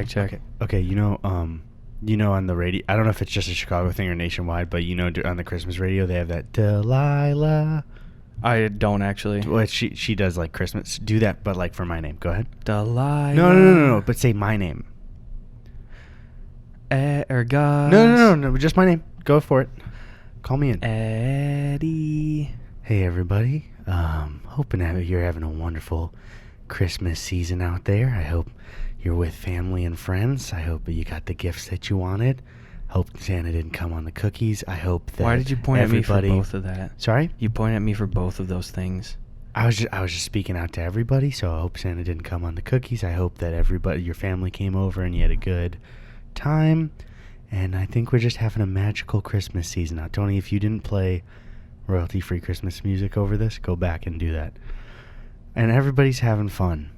Check. Okay. You know on the radio, I don't know if it's just a Chicago thing or nationwide, but on the Christmas radio they have that Delilah. I don't actually. Well, she does like Christmas. Do that, but like for my name. Go ahead. Delilah. No. But say my name. Or Gus. No. Just my name. Go for it. Call me in. Eddie. Hey everybody. Hoping you're having a wonderful Christmas season out there. I hope you're with family and friends. I hope you got the gifts that you wanted. Hope Santa didn't come on the cookies. I hope that. Why did you point at me for both of that? Sorry? You point at me for both of those things. I was just speaking out to everybody, so I hope Santa didn't come on the cookies. I hope that your family came over and you had a good time. And I think we're just having a magical Christmas season now. Tony, if you didn't play royalty-free Christmas music over this, go back and do that. And everybody's having fun.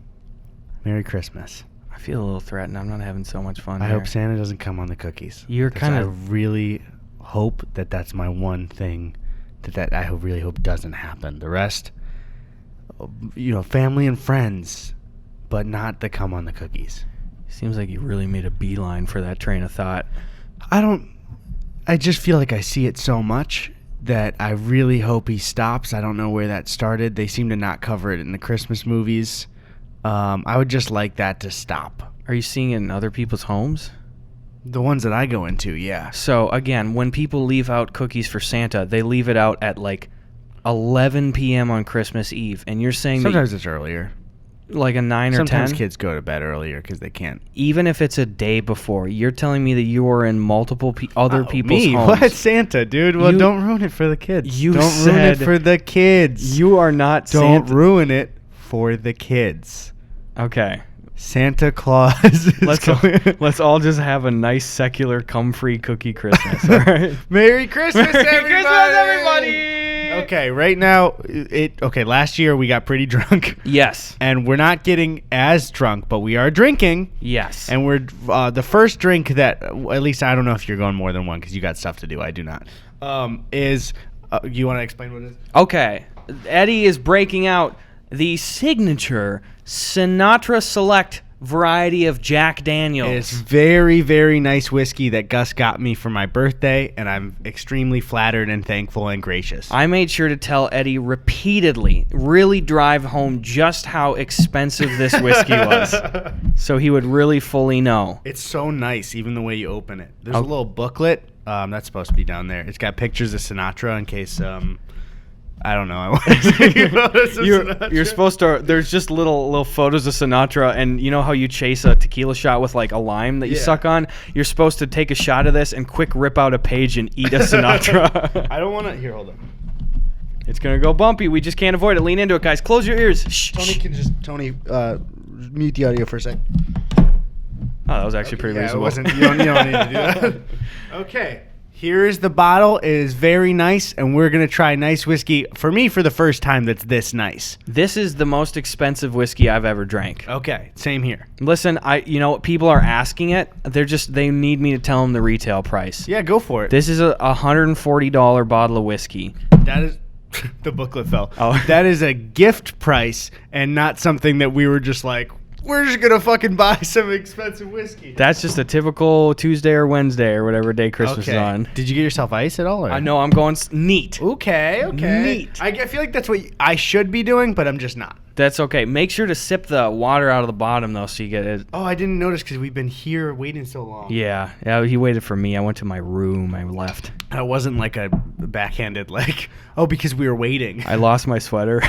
Merry Christmas. I feel a little threatened. I'm not having so much fun. I hope Santa doesn't come on the cookies. You're kind of. I really hope that's my one thing that I really hope doesn't happen. The rest, family and friends, but not the come on the cookies. Seems like you really made a beeline for that train of thought. I just feel like I see it so much that I really hope he stops. I don't know where that started. They seem to not cover it in the Christmas movies. I would just like that to stop. Are you seeing it in other people's homes? The ones that I go into, yeah. So, again, when people leave out cookies for Santa, they leave it out at, 11 p.m. on Christmas Eve. And you're saying sometimes it's earlier. Like a 9 or 10? Sometimes kids go to bed earlier because they can't. Even if it's a day before, you're telling me that you are in multiple other people's homes. What? Santa, dude? Well, don't ruin it for the kids. Don't ruin it for the kids. You are not Don't Santa. ruin it for the kids. Okay. Santa Claus. Let's all just have a nice secular cum-free cookie Christmas. All right. Merry Christmas, Merry everybody! Christmas, everybody! Okay, right now, last year we got pretty drunk. Yes. And we're not getting as drunk, but we are drinking. Yes. And we're the first drink that, at least I don't know if you're going more than one because you got stuff to do. I do not. You want to explain what it is? Okay. Eddie is breaking out the signature Sinatra Select variety of Jack Daniels. It's very, very nice whiskey that Gus got me for my birthday, and I'm extremely flattered and thankful and gracious. I made sure to tell Eddie repeatedly, really drive home just how expensive this whiskey was, so he would really fully know. It's so nice, even the way you open it. There's a little booklet that's supposed to be down there. It's got pictures of Sinatra in case... I don't know. I want to take photos of Sinatra. You're supposed to. There's just little photos of Sinatra, and you know how you chase a tequila shot with like a lime that you suck on. You're supposed to take a shot of this and quick rip out a page and eat a Sinatra. I don't want to. Here, hold on. It's gonna go bumpy. We just can't avoid it. Lean into it, guys. Close your ears. Shh. Tony, mute the audio for a sec. Oh, that was actually pretty reasonable. It wasn't. You don't need to do that. Okay. Here is the bottle. It is very nice, and we're going to try nice whiskey, for me, for the first time that's this nice. This is the most expensive whiskey I've ever drank. Okay, same here. Listen, people are asking it. They need me to tell them the retail price. Yeah, go for it. This is a $140 bottle of whiskey. That is... the booklet fell. Oh. That is a gift price and not something that we were just like... We're just going to fucking buy some expensive whiskey. That's just a typical Tuesday or Wednesday or whatever day Christmas is on. Did you get yourself ice at all? Or? I know I'm going neat. Okay. Neat. I feel like that's what I should be doing, but I'm just not. That's okay. Make sure to sip the water out of the bottom, though, so you get it. Oh, I didn't notice because we've been here waiting so long. Yeah, he waited for me. I went to my room. I left. That wasn't like a backhanded, because we were waiting. I lost my sweater.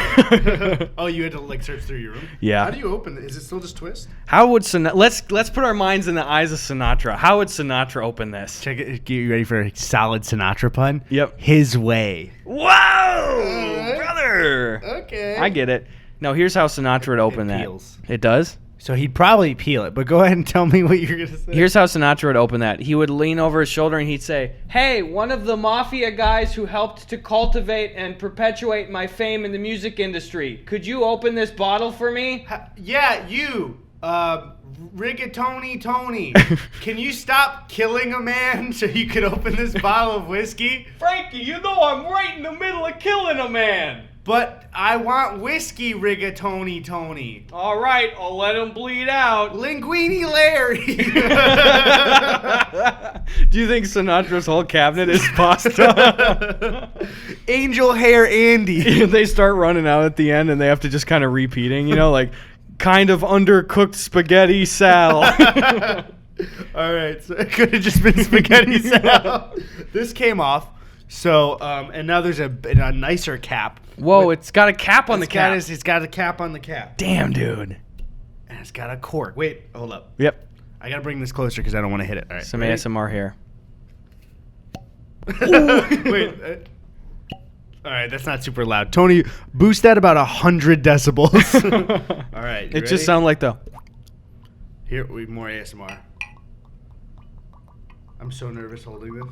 Oh, you had to, search through your room? Yeah. How do you open it? Is it still just twist? How would let's put our minds in the eyes of Sinatra. How would Sinatra open this? Check it. Get you ready for a solid Sinatra pun? Yep. His way. Whoa! Brother! Okay. I get it. No, here's how Sinatra would open that. Peels. It does? So he'd probably peel it, but go ahead and tell me what you're going to say. Here's how Sinatra would open that. He would lean over his shoulder and he'd say, "Hey, one of the mafia guys who helped to cultivate and perpetuate my fame in the music industry. Could you open this bottle for me?" Yeah, you. Rigatoni Tony, can you stop killing a man so you could open this bottle of whiskey? Frankie, you know I'm right in the middle of killing a man. But I want whiskey, Rigatoni Tony. All right, I'll let him bleed out. Linguini Larry. Do you think Sinatra's whole cabinet is pasta? Angel Hair Andy. They start running out at the end, and they have to just kind of repeating, like kind of undercooked spaghetti Sal. All right, so it could have just been spaghetti Sal. This came off. So, and now there's a nicer cap. Whoa, it's got a cap on the cap. It's got a cap on the cap. Damn, dude. And it's got a cork. Wait, hold up. Yep. I got to bring this closer because I don't want to hit it. All right. Some ASMR here. Wait. All right, that's not super loud. Tony, boost that about 100 decibels. All right. It just sounds like the... Here, we more ASMR. I'm so nervous holding this.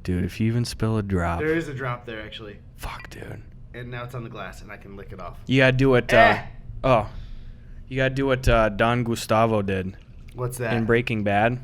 Dude, if you even spill a drop. There is a drop there, actually. Fuck, dude. And now it's on the glass, and I can lick it off. You gotta do what... You gotta do what Don Gustavo did. What's that? In Breaking Bad.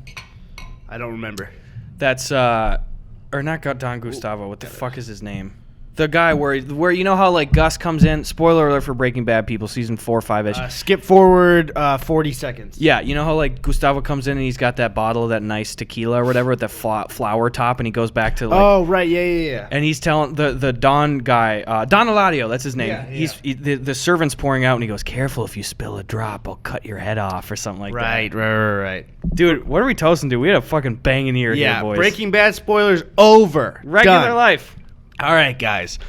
I don't remember. That's... Or not Don Gustavo. What the fuck is his name? The guy where you know how like Gus comes in. Spoiler alert for Breaking Bad, people. Season 4 or 5ish. Skip forward 40 seconds. Yeah, you know how like Gustavo comes in and he's got that bottle of that nice tequila or whatever with the flower top, and he goes back to like. Oh right, yeah. And he's telling the Don guy, Don Eladio, that's his name. Yeah. The servant's pouring out, and he goes, "Careful, if you spill a drop, I'll cut your head off," or something like that. Right. Dude, what are we toasting to? We had a fucking banging year here, boys. Breaking Bad spoilers over. Regular Done. life. All right, guys.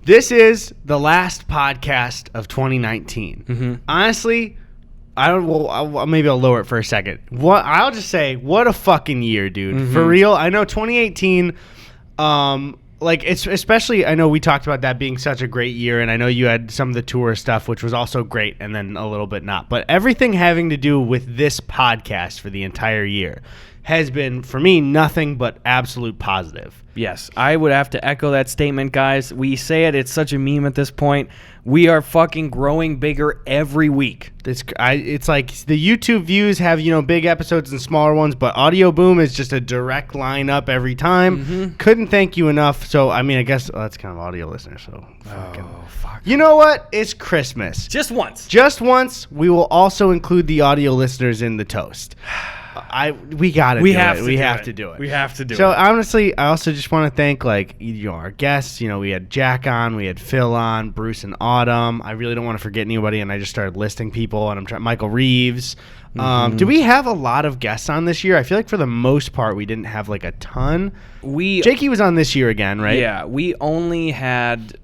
This is the last podcast of 2019. Mm-hmm. Honestly, maybe I'll lower it for a second. I'll just say, what a fucking year, dude. Mm-hmm. For real. I know 2018. It's especially. I know we talked about that being such a great year, and I know you had some of the tour stuff, which was also great, and then a little bit not. But everything having to do with this podcast for the entire year has been, for me, nothing but absolute positive. Yes, I would have to echo that statement, guys. We say it's such a meme at this point. We are fucking growing bigger every week. It's like the YouTube views have, big episodes and smaller ones, but Audio Boom is just a direct line up every time. Mm-hmm. Couldn't thank you enough. So, I mean, I guess that's kind of audio listeners. So, fuck. You know what? It's Christmas. Just once. Just once. We will also include the audio listeners in the toast. We have to do it. We have to do it. So honestly, I also just want to thank our guests. We had Jack on, we had Phil on, Bruce and Autumn. I really don't want to forget anybody, and I just started listing people. And I'm trying. Michael Reeves. Do we have a lot of guests on this year? I feel like for the most part, we didn't have a ton. Jakey was on this year again, right? Yeah, we only had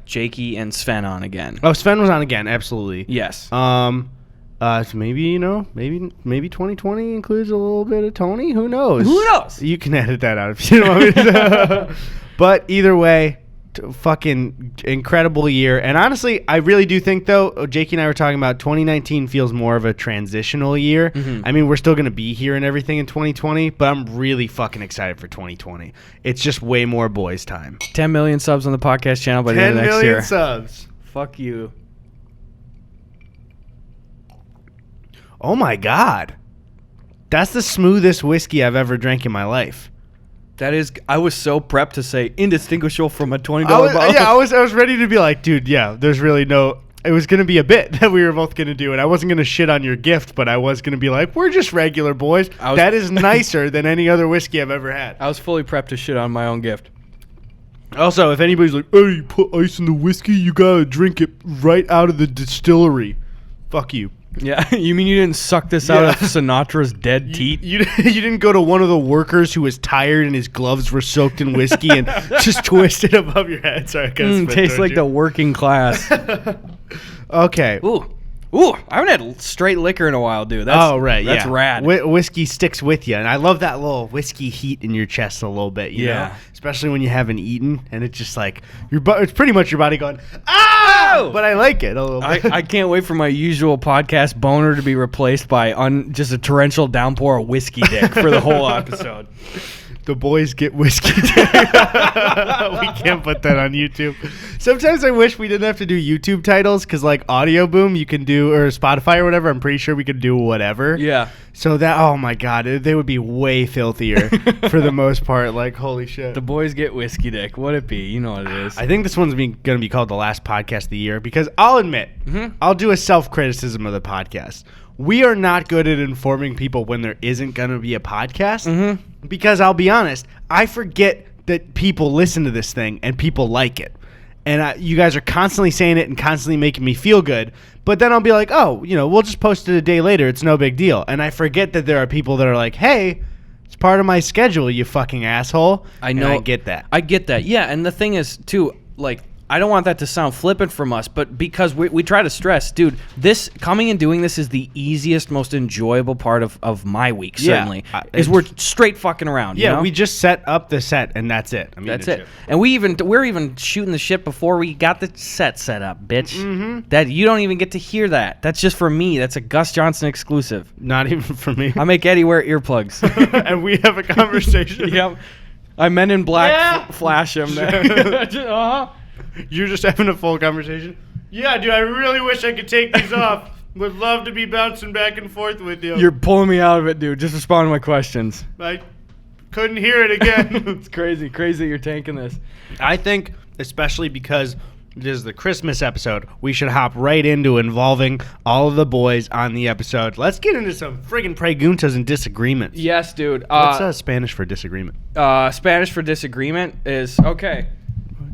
Jakey and Sven on again. Oh, Sven was on again. Absolutely. Yes. So maybe 2020 includes a little bit of Tony. Who knows? You can edit that out if you don't want me to. But either way, fucking incredible year. And honestly, I really do think though, Jakey and I were talking about 2019 feels more of a transitional year. Mm-hmm. I mean, we're still going to be here and everything in 2020, but I'm really fucking excited for 2020. It's just way more boys time. 10 million subs on the podcast channel by the end of next year. 10 million subs. Fuck you. Oh my God. That's the smoothest whiskey I've ever drank in my life. That is, I was so prepped to say indistinguishable from a $20 bottle. Yeah, I was ready to be like, dude, yeah, there's really no, it was going to be a bit that we were both going to do. And I wasn't going to shit on your gift, but I was going to be like, we're just regular boys. That is nicer than any other whiskey I've ever had. I was fully prepped to shit on my own gift. Also, if anybody's like, hey, you put ice in the whiskey, you got to drink it right out of the distillery. Fuck you. Yeah, you mean you didn't suck this out of Sinatra's dead teat? You didn't go to one of the workers who was tired and his gloves were soaked in whiskey and just twist it above your head. Sorry, I kind of tastes like the working class. Okay. Ooh, I haven't had straight liquor in a while, dude. That's rad. Whiskey sticks with you, and I love that little whiskey heat in your chest a little bit. You know? Especially when you haven't eaten, and it's just like it's pretty much your body going, "Ah!" But I like it a little bit. I can't wait for my usual podcast boner to be replaced by just a torrential downpour of whiskey dick for the whole episode. The boys get whiskey dick. We can't put that on YouTube. Sometimes I wish we didn't have to do YouTube titles because, like, Audio Boom, you can do, or Spotify or whatever. I'm pretty sure we could do whatever. Yeah. So that, oh my God, they would be way filthier for the most part. Like, holy shit. The boys get whiskey dick. What it be? You know what it is. I think this one's going to be called the last podcast of the year because I'll admit, I'll do a self-criticism of the podcast. We are not good at informing people when there isn't going to be a podcast because I'll be honest, I forget that people listen to this thing and people like it. And you guys are constantly saying it and constantly making me feel good. But then I'll be like, oh, we'll just post it a day later. It's no big deal. And I forget that there are people that are like, hey, it's part of my schedule, you fucking asshole. I know. And I get that. I get that. Yeah, and the thing is, too, like, I don't want that to sound flippant from us, but because we try to stress, dude, this coming and doing this is the easiest, most enjoyable part of my week, certainly, is we're straight fucking around. Yeah, you know? we just set up the set, and that's it. That's it. And we're even shooting the shit before we got the set up, bitch. Mm-hmm. That you don't even get to hear that. That's just for me. That's a Gus Johnson exclusive. Not even for me. I make Eddie wear earplugs. And we have a conversation. Yep. I Men in Black flash him. Sure. You're just having a full conversation? Yeah, dude, I really wish I could take these off. Would love to be bouncing back and forth with you. You're pulling me out of it, dude. Just respond to my questions. I couldn't hear it again. It's crazy that you're tanking this. I think, especially because this is the Christmas episode, we should hop right into involving all of the boys on the episode. Let's get into some friggin' preguntas and disagreements. Yes, dude. What's Spanish for disagreement? Spanish for disagreement is, okay.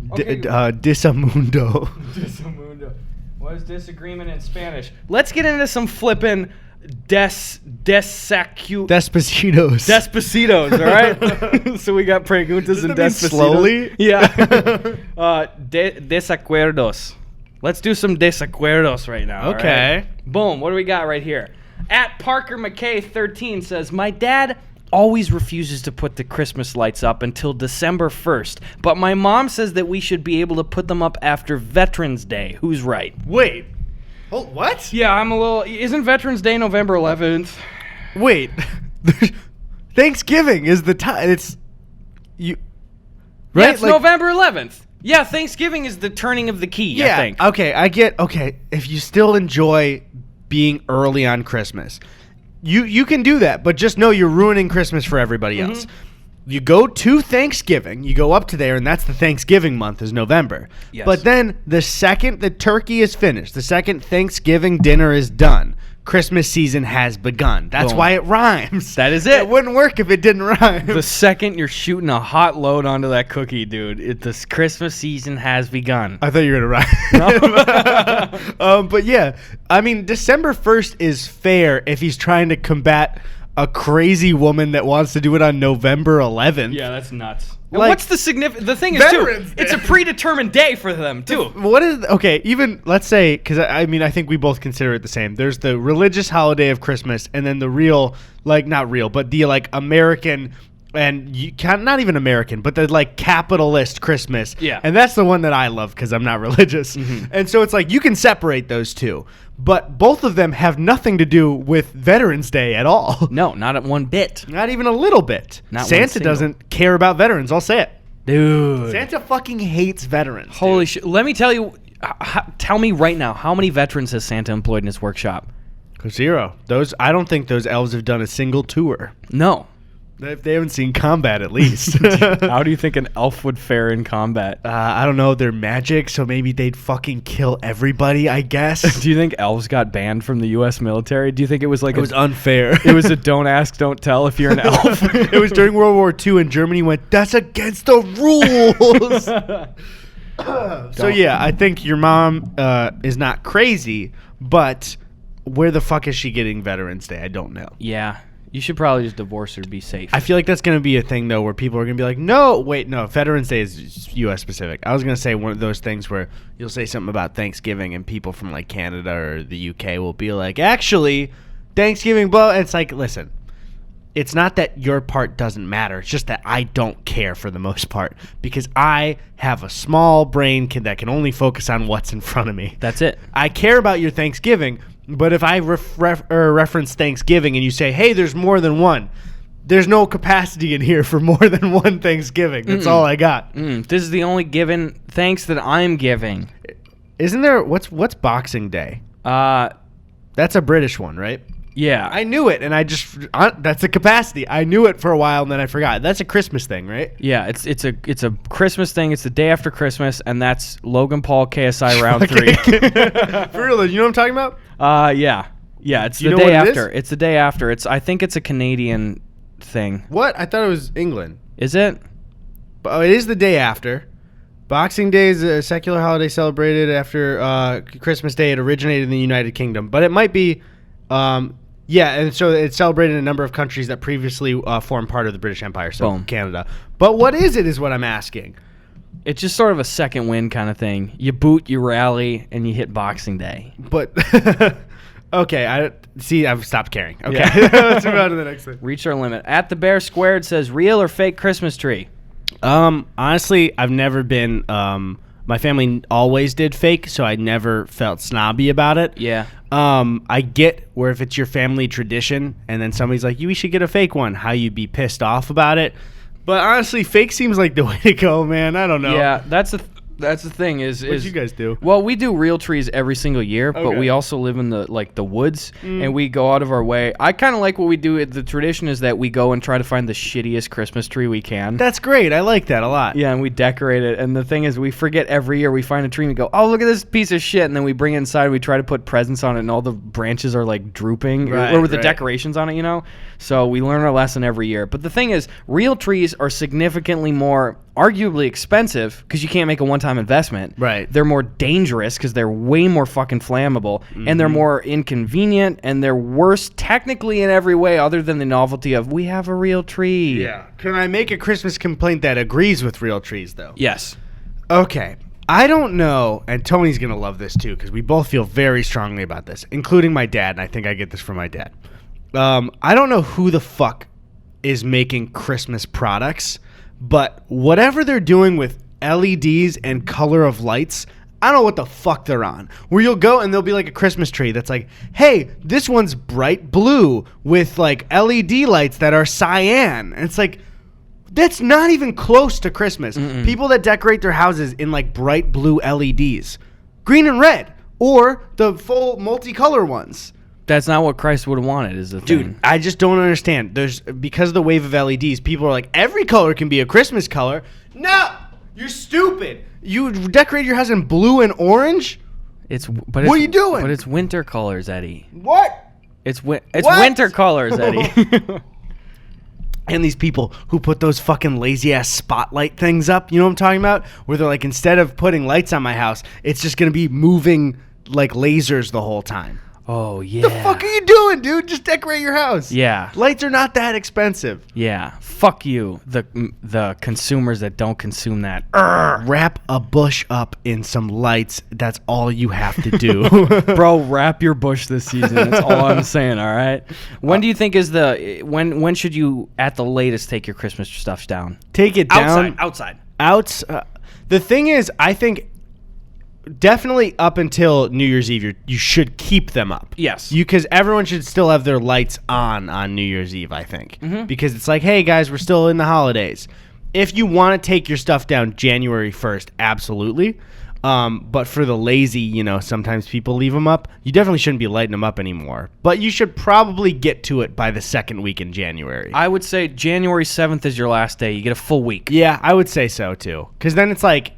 Disamundo. Disamundo. What is disagreement in Spanish? Let's get into some flippin' Despacitos, all right? So we got preguntas and Despacitos. Slowly? Yeah. Desacuerdos. Let's do some desacuerdos right now. Okay. Right? Boom. What do we got right here? At Parker McKay 13 says, my dad always refuses to put the Christmas lights up until December 1st, but my mom says that we should be able to put them up after Veterans Day. Who's right? Wait. Oh, what? Yeah, I'm a little... Isn't Veterans Day November 11th? Wait. Thanksgiving is the time. It's... you. Right? Yeah, it's November 11th. Yeah, Thanksgiving is the turning of the key, I think. Okay, I get... Okay, if you still enjoy being early on Christmas... You can do that, but just know you're ruining Christmas for everybody else. You go to Thanksgiving, you go up to there, and that's the Thanksgiving month is November. Yes. But then the second the turkey is finished, the second Thanksgiving dinner is done, Christmas season has begun. That's why it rhymes. That is it. It wouldn't work if it didn't rhyme. The second you're shooting a hot load onto that cookie, dude, the Christmas season has begun. I thought you were going to rhyme. No? But yeah, I mean, December 1st is fair if he's trying to combat a crazy woman that wants to do it on November 11th. Yeah, that's nuts. Like, what's the significance? The thing is, Veterans too, Day. it's a predetermined day for them, too. What is... Okay, even, let's say, because I mean, I think we both consider it the same. There's the religious holiday of Christmas, and then the real, like, not real, but the, like, American... And you can't, not even American, but the like capitalist Christmas. Yeah. And that's the one that I love because I'm not religious. And so it's like you can separate those two. But both of them have nothing to do with Veterans Day at all. No, not at one bit. Not even a little bit. Not Santa doesn't care about veterans. I'll say it. Dude. Santa fucking hates veterans. Holy shit. Let me tell you, tell me right now, how many veterans has Santa employed in his workshop? 0. I don't think those elves have done a single tour. No. They haven't seen combat, at least. How do you think an elf would fare in combat? I don't know. They're magic, so maybe they'd fucking kill everybody, I guess. Do you think elves got banned from the U.S. military? Do you think it was like... It was unfair. It was a don't ask, don't tell if you're an elf? It was during World War II, and Germany went, that's against the rules! So, yeah, I think your mom is not crazy, but where the fuck is she getting Veterans Day? I don't know. Yeah. You should probably just divorce her to be safe. I feel like that's going to be a thing, though, where people are going to be like, no, wait, no, Veterans Day is U.S. specific. I was going to say one of those things where you'll say something about Thanksgiving and people from, like, Canada or the U.K. will be like, actually, Thanksgiving, blah. It's like, listen, it's not that your part doesn't matter. It's just that I don't care for the most part because I have a small brain that can only focus on what's in front of me. That's it. I care about your Thanksgiving, but if I reference Thanksgiving and you say, hey, there's more than one, there's no capacity in here for more than one Thanksgiving. That's all I got. This is the only given thanks that I'm giving. Isn't there what's Boxing Day? That's a British one, right? Yeah. I knew it, and that's a capacity. I knew it for a while, and then I forgot. That's a Christmas thing, right? Yeah, it's a Christmas thing. It's the day after Christmas, and that's Logan Paul KSI round 3. For real, you know what I'm talking about? Yeah, it's Do the you know day what it after. is? It's the day after. I think it's a Canadian thing. What? I thought it was England. Is it? But it is the day after. Boxing Day is a secular holiday celebrated after Christmas Day. It originated in the United Kingdom, but it might be. And so it's celebrated in a number of countries that previously formed part of the British Empire, so Boom. Canada. But what is what I'm asking. It's just sort of a second win kind of thing. You boot, you rally, and you hit Boxing Day. But, okay, I've stopped caring. Okay, Yeah. let's move on to the next thing. Reach our limit. At the Bear Squared says, real or fake Christmas tree? Honestly, I've never been, my family always did fake, so I never felt snobby about it. Yeah. I get where if it's your family tradition and then somebody's like, we should get a fake one, how you'd be pissed off about it. But honestly, fake seems like the way to go, man. I don't know. Yeah, that's the thing is What you guys do? Well, we do real trees every single year, but Okay. we also live in the woods, and we go out of our way. I kind of like what we do. The tradition is that we go and try to find the shittiest Christmas tree we can. That's great. I like that a lot. Yeah, and we decorate it. And the thing is, we forget every year. We find a tree and we go, oh, look at this piece of shit. And then we bring it inside. And we try to put presents on it, and all the branches are like drooping, or with the decorations on it, you know? So we learn our lesson every year. But the thing is, real trees are significantly more, arguably expensive, because you can't make a one-time investment. Right. They're more dangerous because they're way more fucking flammable, and they're more inconvenient, and they're worse technically in every way other than the novelty of, we have a real tree. Yeah. Can I make a Christmas complaint that agrees with real trees, though? Yes. Okay. I don't know, and Tony's going to love this, too, because we both feel very strongly about this, including my dad, and I think I get this from my dad. I don't know who the fuck is making Christmas products, but whatever they're doing with LEDs and color of lights, I don't know what the fuck they're on. Where you'll go and there'll be like a Christmas tree that's like, hey, this one's bright blue with like LED lights that are cyan. And it's like, that's not even close to Christmas. People that decorate their houses in like bright blue LEDs, green and red, or the full multicolor ones. That's not what Christ would have wanted, is the thing. Dude, I just don't understand. Because of the wave of LEDs, people are like, every color can be a Christmas color. No, you're stupid. You decorate your house in blue and orange? What are you doing? But it's winter colors, Eddie. What? It's What? winter colors, Eddie. And these people who put those fucking lazy ass spotlight things up, you know what I'm talking about? Where they're like, instead of putting lights on my house, it's just going to be moving like lasers the whole time. Oh, yeah. The fuck are you doing, dude? Just decorate your house. Yeah. Lights are not that expensive. Yeah. Fuck you, the consumers that don't consume that. Wrap a bush up in some lights. That's all you have to do. Bro, wrap your bush this season. That's all I'm saying, all right? When do you think is when should you, at the latest, take your Christmas stuff down? Take it down. Outside. The thing is, I think definitely up until New Year's Eve, you should keep them up. Yes. Because everyone should still have their lights on New Year's Eve, I think. Because it's like, hey, guys, we're still in the holidays. If you want to take your stuff down January 1st, absolutely. But for the lazy, sometimes people leave them up. You definitely shouldn't be lighting them up anymore. But you should probably get to it by the second week in January. I would say January 7th is your last day. You get a full week. Yeah, I would say so, too. Because then it's like,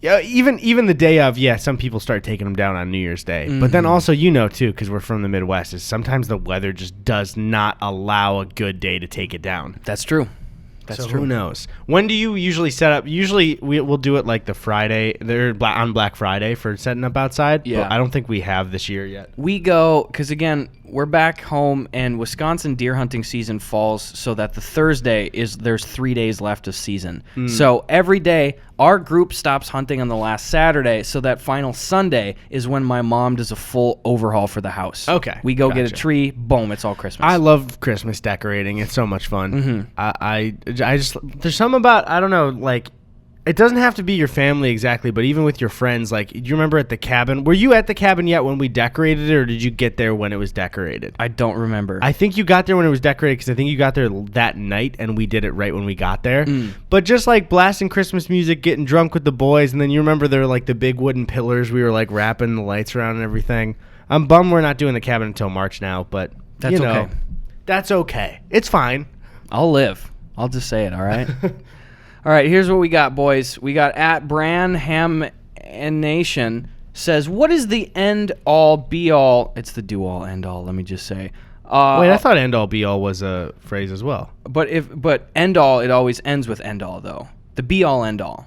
yeah, even the day of, some people start taking them down on New Year's Day. But then also, too, because we're from the Midwest, is sometimes the weather just does not allow a good day to take it down. That's true. That's true. Who knows? When do you usually set up? Usually we'll do it like the Friday. They're on Black Friday for setting up outside. Yeah. But I don't think we have this year yet. We go, because again, we're back home, and Wisconsin deer hunting season falls so that the Thursday there's 3 days left of season. So every day, our group stops hunting on the last Saturday, so that final Sunday is when my mom does a full overhaul for the house. Okay, We go get a gotcha. tree, boom, it's all Christmas. I love Christmas decorating. It's so much fun. I just there's something about, I don't know, like, It doesn't have to be your family exactly, but even with your friends, like, do you remember at the cabin? Were you at the cabin yet when we decorated it, or did you get there when it was decorated? I don't remember. I think you got there when it was decorated because I think you got there that night, and we did it right when we got there. But just like blasting Christmas music, getting drunk with the boys, and then you remember there were like the big wooden pillars we were like wrapping the lights around and everything. I'm bummed we're not doing the cabin until March now, but That's okay. That's okay. It's fine. I'll live. I'll just say it, all right? All right, here's what we got, boys. We got at Branham and Nation says, what is the end all be all? It's the do all end all, let me just say. Wait, I thought end all be all was a phrase as well. But end all, it always ends with end all, though. The be all end all.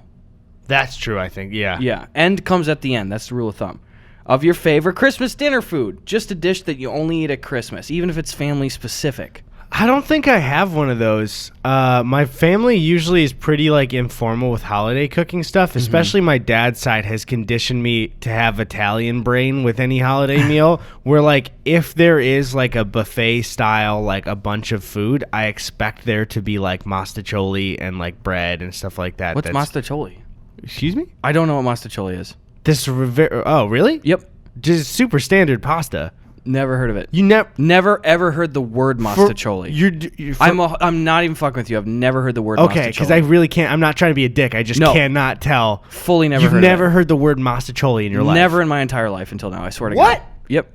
That's true, I think, yeah. Yeah, end comes at the end. That's the rule of thumb. Of your favorite Christmas dinner food. Just a dish that you only eat at Christmas, even if it's family specific. I don't think I have one of those. My family usually is pretty like informal with holiday cooking stuff, especially my dad's side has conditioned me to have Italian brain with any holiday meal where like if there is like a buffet style, like a bunch of food, I expect there to be like mostaccioli and like bread and stuff like that. What's mostaccioli? Excuse me? I don't know what mostaccioli is. Oh, really? Yep. Just super standard pasta. Never heard of it. You never ever heard the word mostaccioli. I'm not even fucking with you. I've never heard the word mostaccioli. Okay, because I really can't. I'm not trying to be a dick. I just cannot tell. Fully never You've heard never of it. heard the word mostaccioli in your life? Never in my entire life until now. I swear to God. What? Yep.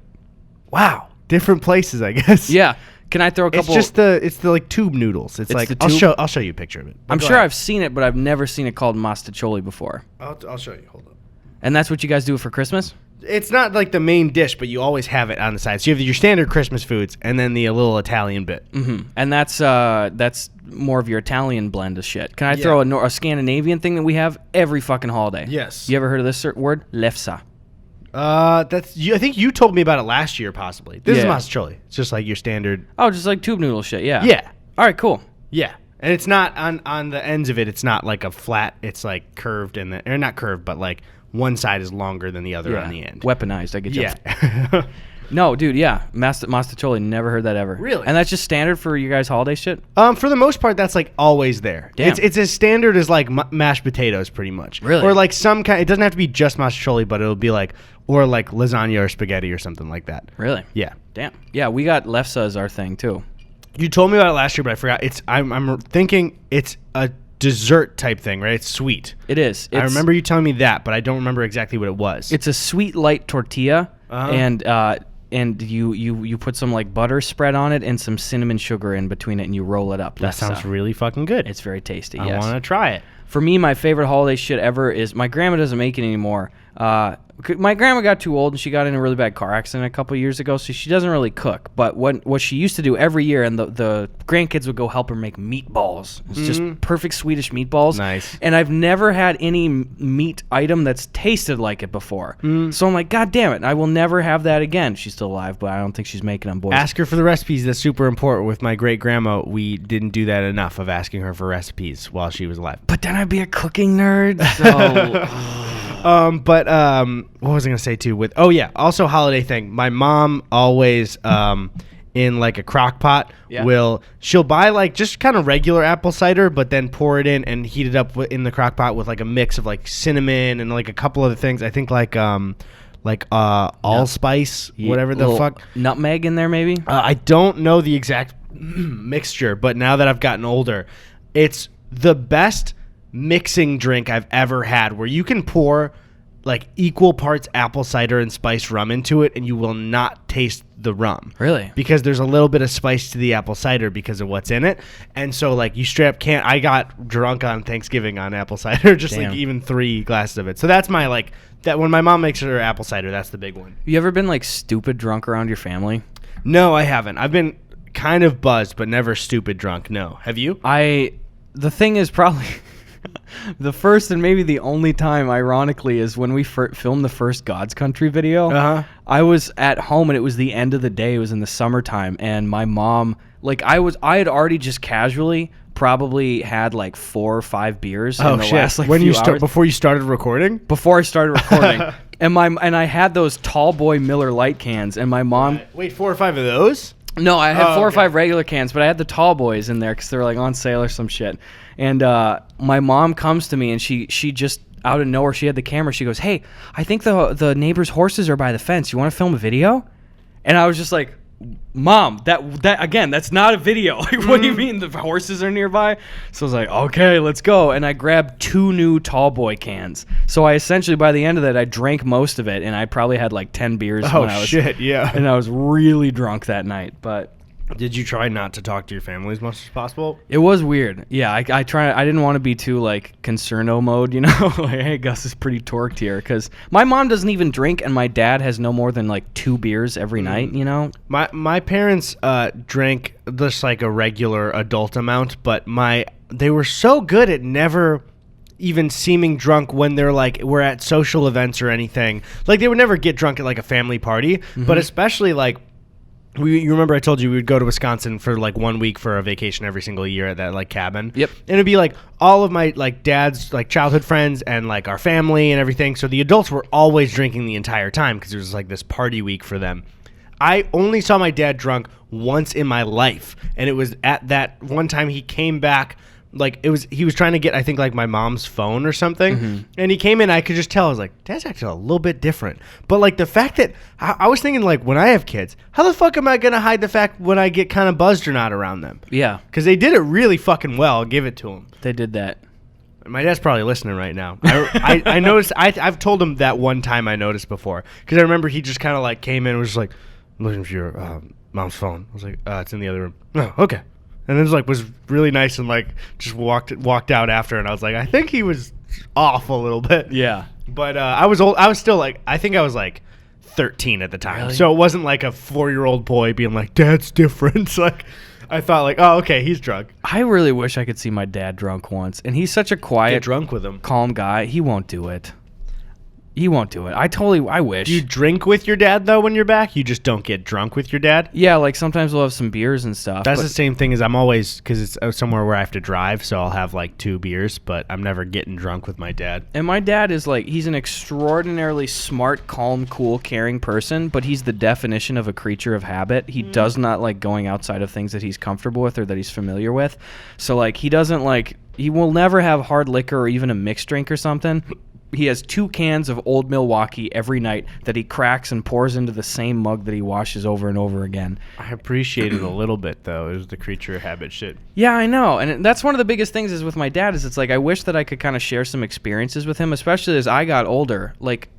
Wow. Different places, I guess. Yeah. Can I throw a couple? It's the like tube noodles. It's like I'll show you a picture of it. I'm sure I've seen it, but I've never seen it called mostaccioli before. I'll show you. Hold up. And that's what you guys do for Christmas? It's not like the main dish, but you always have it on the side. So you have your standard Christmas foods and then the little Italian bit. Mm-hmm. And that's more of your Italian blend of shit. Can I throw a Scandinavian thing that we have every fucking holiday? Yes. You ever heard of this word? Lefse. I think you told me about it last year, possibly. This is mostaccioli. It's just like your standard. Oh, just like tube noodle shit. Yeah. Yeah. All right. Cool. Yeah. And it's not on the ends of it. It's not like a flat. It's like curved or not curved, but like one side is longer than the other on the end. Weaponized. I get you. Yeah. No, dude. Yeah. Mostaccioli. Never heard that ever. Really? And that's just standard for you guys' holiday shit? For the most part, that's like always there. Damn. It's as standard as like mashed potatoes, pretty much. Really? Or like some kind. It doesn't have to be just mostaccioli, but it'll be like like lasagna or spaghetti or something like that. Really? Yeah. Damn. Yeah, we got lefse as our thing too. You told me about it last year, but I forgot. I'm thinking it's a dessert type thing, right? It's sweet. It is. I remember you telling me that, but I don't remember exactly what it was. It's a sweet light tortilla, and you put some like butter spread on it and some cinnamon sugar in between it, and you roll it up. That sounds really fucking good. It's very tasty. I yes. want to try it. For me, my favorite holiday shit ever is my grandma doesn't make it anymore. My grandma got too old and she got in a really bad car accident a couple years ago, so she doesn't really cook. But what she used to do every year, and the grandkids would go help her make meatballs. It's just perfect Swedish meatballs. Nice. And I've never had any meat item that's tasted like it before. So I'm like, God damn it, I will never have that again. She's still alive, but I don't think she's making them, boys. Ask her for the recipes. That's super important. With my great grandma, we didn't do that enough of asking her for recipes while she was alive. But then I'd be a cooking nerd, so... What was I gonna say too? Also holiday thing. My mom always in like a crock pot she'll buy like just kind of regular apple cider, but then pour it in and heat it up in the crock pot with like a mix of like cinnamon and like a couple other things. I think like allspice, whatever the fuck, nutmeg in there maybe. I don't know the exact mixture, but now that I've gotten older, it's the best mixing drink I've ever had, where you can pour like equal parts apple cider and spiced rum into it and you will not taste the rum. Really? Because there's a little bit of spice to the apple cider because of what's in it. And so like you straight up can't. I got drunk on Thanksgiving on apple cider, just like even 3 glasses of it. So that's my like that when my mom makes her apple cider, that's the big one. You ever been like stupid drunk around your family? No, I haven't. I've been kind of buzzed but never stupid drunk. No. Have you? The thing is probably the first and maybe the only time, ironically, is when we filmed the first God's Country video. I was at home and it was the end of the day. It was in the summertime, and my mom, like I had already just casually probably had like 4 or 5 beers in the last like few hours. Before you started recording? Before I started recording. And I had those tall boy Miller Lite cans, and my mom... Wait, 4 or 5 of those? No, I had 4 or okay. 5 regular cans, but I had the tall boys in there because they were like on sale or some shit. And my mom comes to me and she just out of nowhere, she had the camera. She goes, "Hey, I think the neighbor's horses are by the fence. You want to film a video?" And I was just like, "Mom, that again, that's not a video. Like, what do you mean the horses are nearby?" So I was like, "Okay, let's go." And I grabbed 2 new tall boy cans. So I essentially, by the end of that, I drank most of it, and I probably had like 10 beers. Oh, shit, yeah. And I was really drunk that night, but Did you try not to talk to your family as much as possible? it was weird. Yeah, I didn't want to be too like concerno mode, you know, like, hey, Gus is pretty torqued here, because my mom doesn't even drink, and my dad has no more than like 2 beers every night, you know. My parents drank just like a regular adult amount, but they were so good at never even seeming drunk when they're like we're at social events or anything. Like they would never get drunk at like a family party, but especially like. You remember I told you we would go to Wisconsin for like 1 week for a vacation every single year at that like cabin. Yep. And it'd be like all of my like dad's like childhood friends and like our family and everything. So the adults were always drinking the entire time because it was like this party week for them. I only saw my dad drunk once in my life, and it was at that one time he came back. Like he was trying to get, I think, like my mom's phone or something, and he came in. I could just tell. I was like, Dad's acting a little bit different. But like the fact that I was thinking, like when I have kids, how the fuck am I gonna hide the fact when I get kind of buzzed or not around them? Yeah, because they did it really fucking well. I'll give it to them. they did that. My dad's probably listening right now. I noticed. I've told him that one time I noticed before, because I remember he just kind of like came in and was just like, "I'm looking for your mom's phone." I was like, "It's in the other room." "Oh, okay." And it was really nice and like just walked out after, and I was like, I think he was off a little bit. Yeah. But I was old. I was still like, I think I was like 13 at the time. Really? So it wasn't like a 4-year-old boy being like, Dad's different. Like I thought like, oh, okay, he's drunk. I really wish I could see my dad drunk once, and he's such a quiet, Get drunk with him. calm guy. He won't do it. He won't do it. I wish. Do you drink with your dad though when you're back? You just don't get drunk with your dad? Yeah, like sometimes we'll have some beers and stuff. That's but the same thing as I'm always, because it's somewhere where I have to drive, so I'll have like 2 beers, but I'm never getting drunk with my dad. And my dad is like, he's an extraordinarily smart, calm, cool, caring person, but he's the definition of a creature of habit. He does not like going outside of things that he's comfortable with or that he's familiar with. So like he will never have hard liquor or even a mixed drink or something. He has 2 cans of Old Milwaukee every night that he cracks and pours into the same mug that he washes over and over again. I appreciate it a little bit, though. It was the creature of habit shit. Yeah, I know. And that's one of the biggest things is with my dad is it's like I wish that I could kind of share some experiences with him, especially as I got older. Like,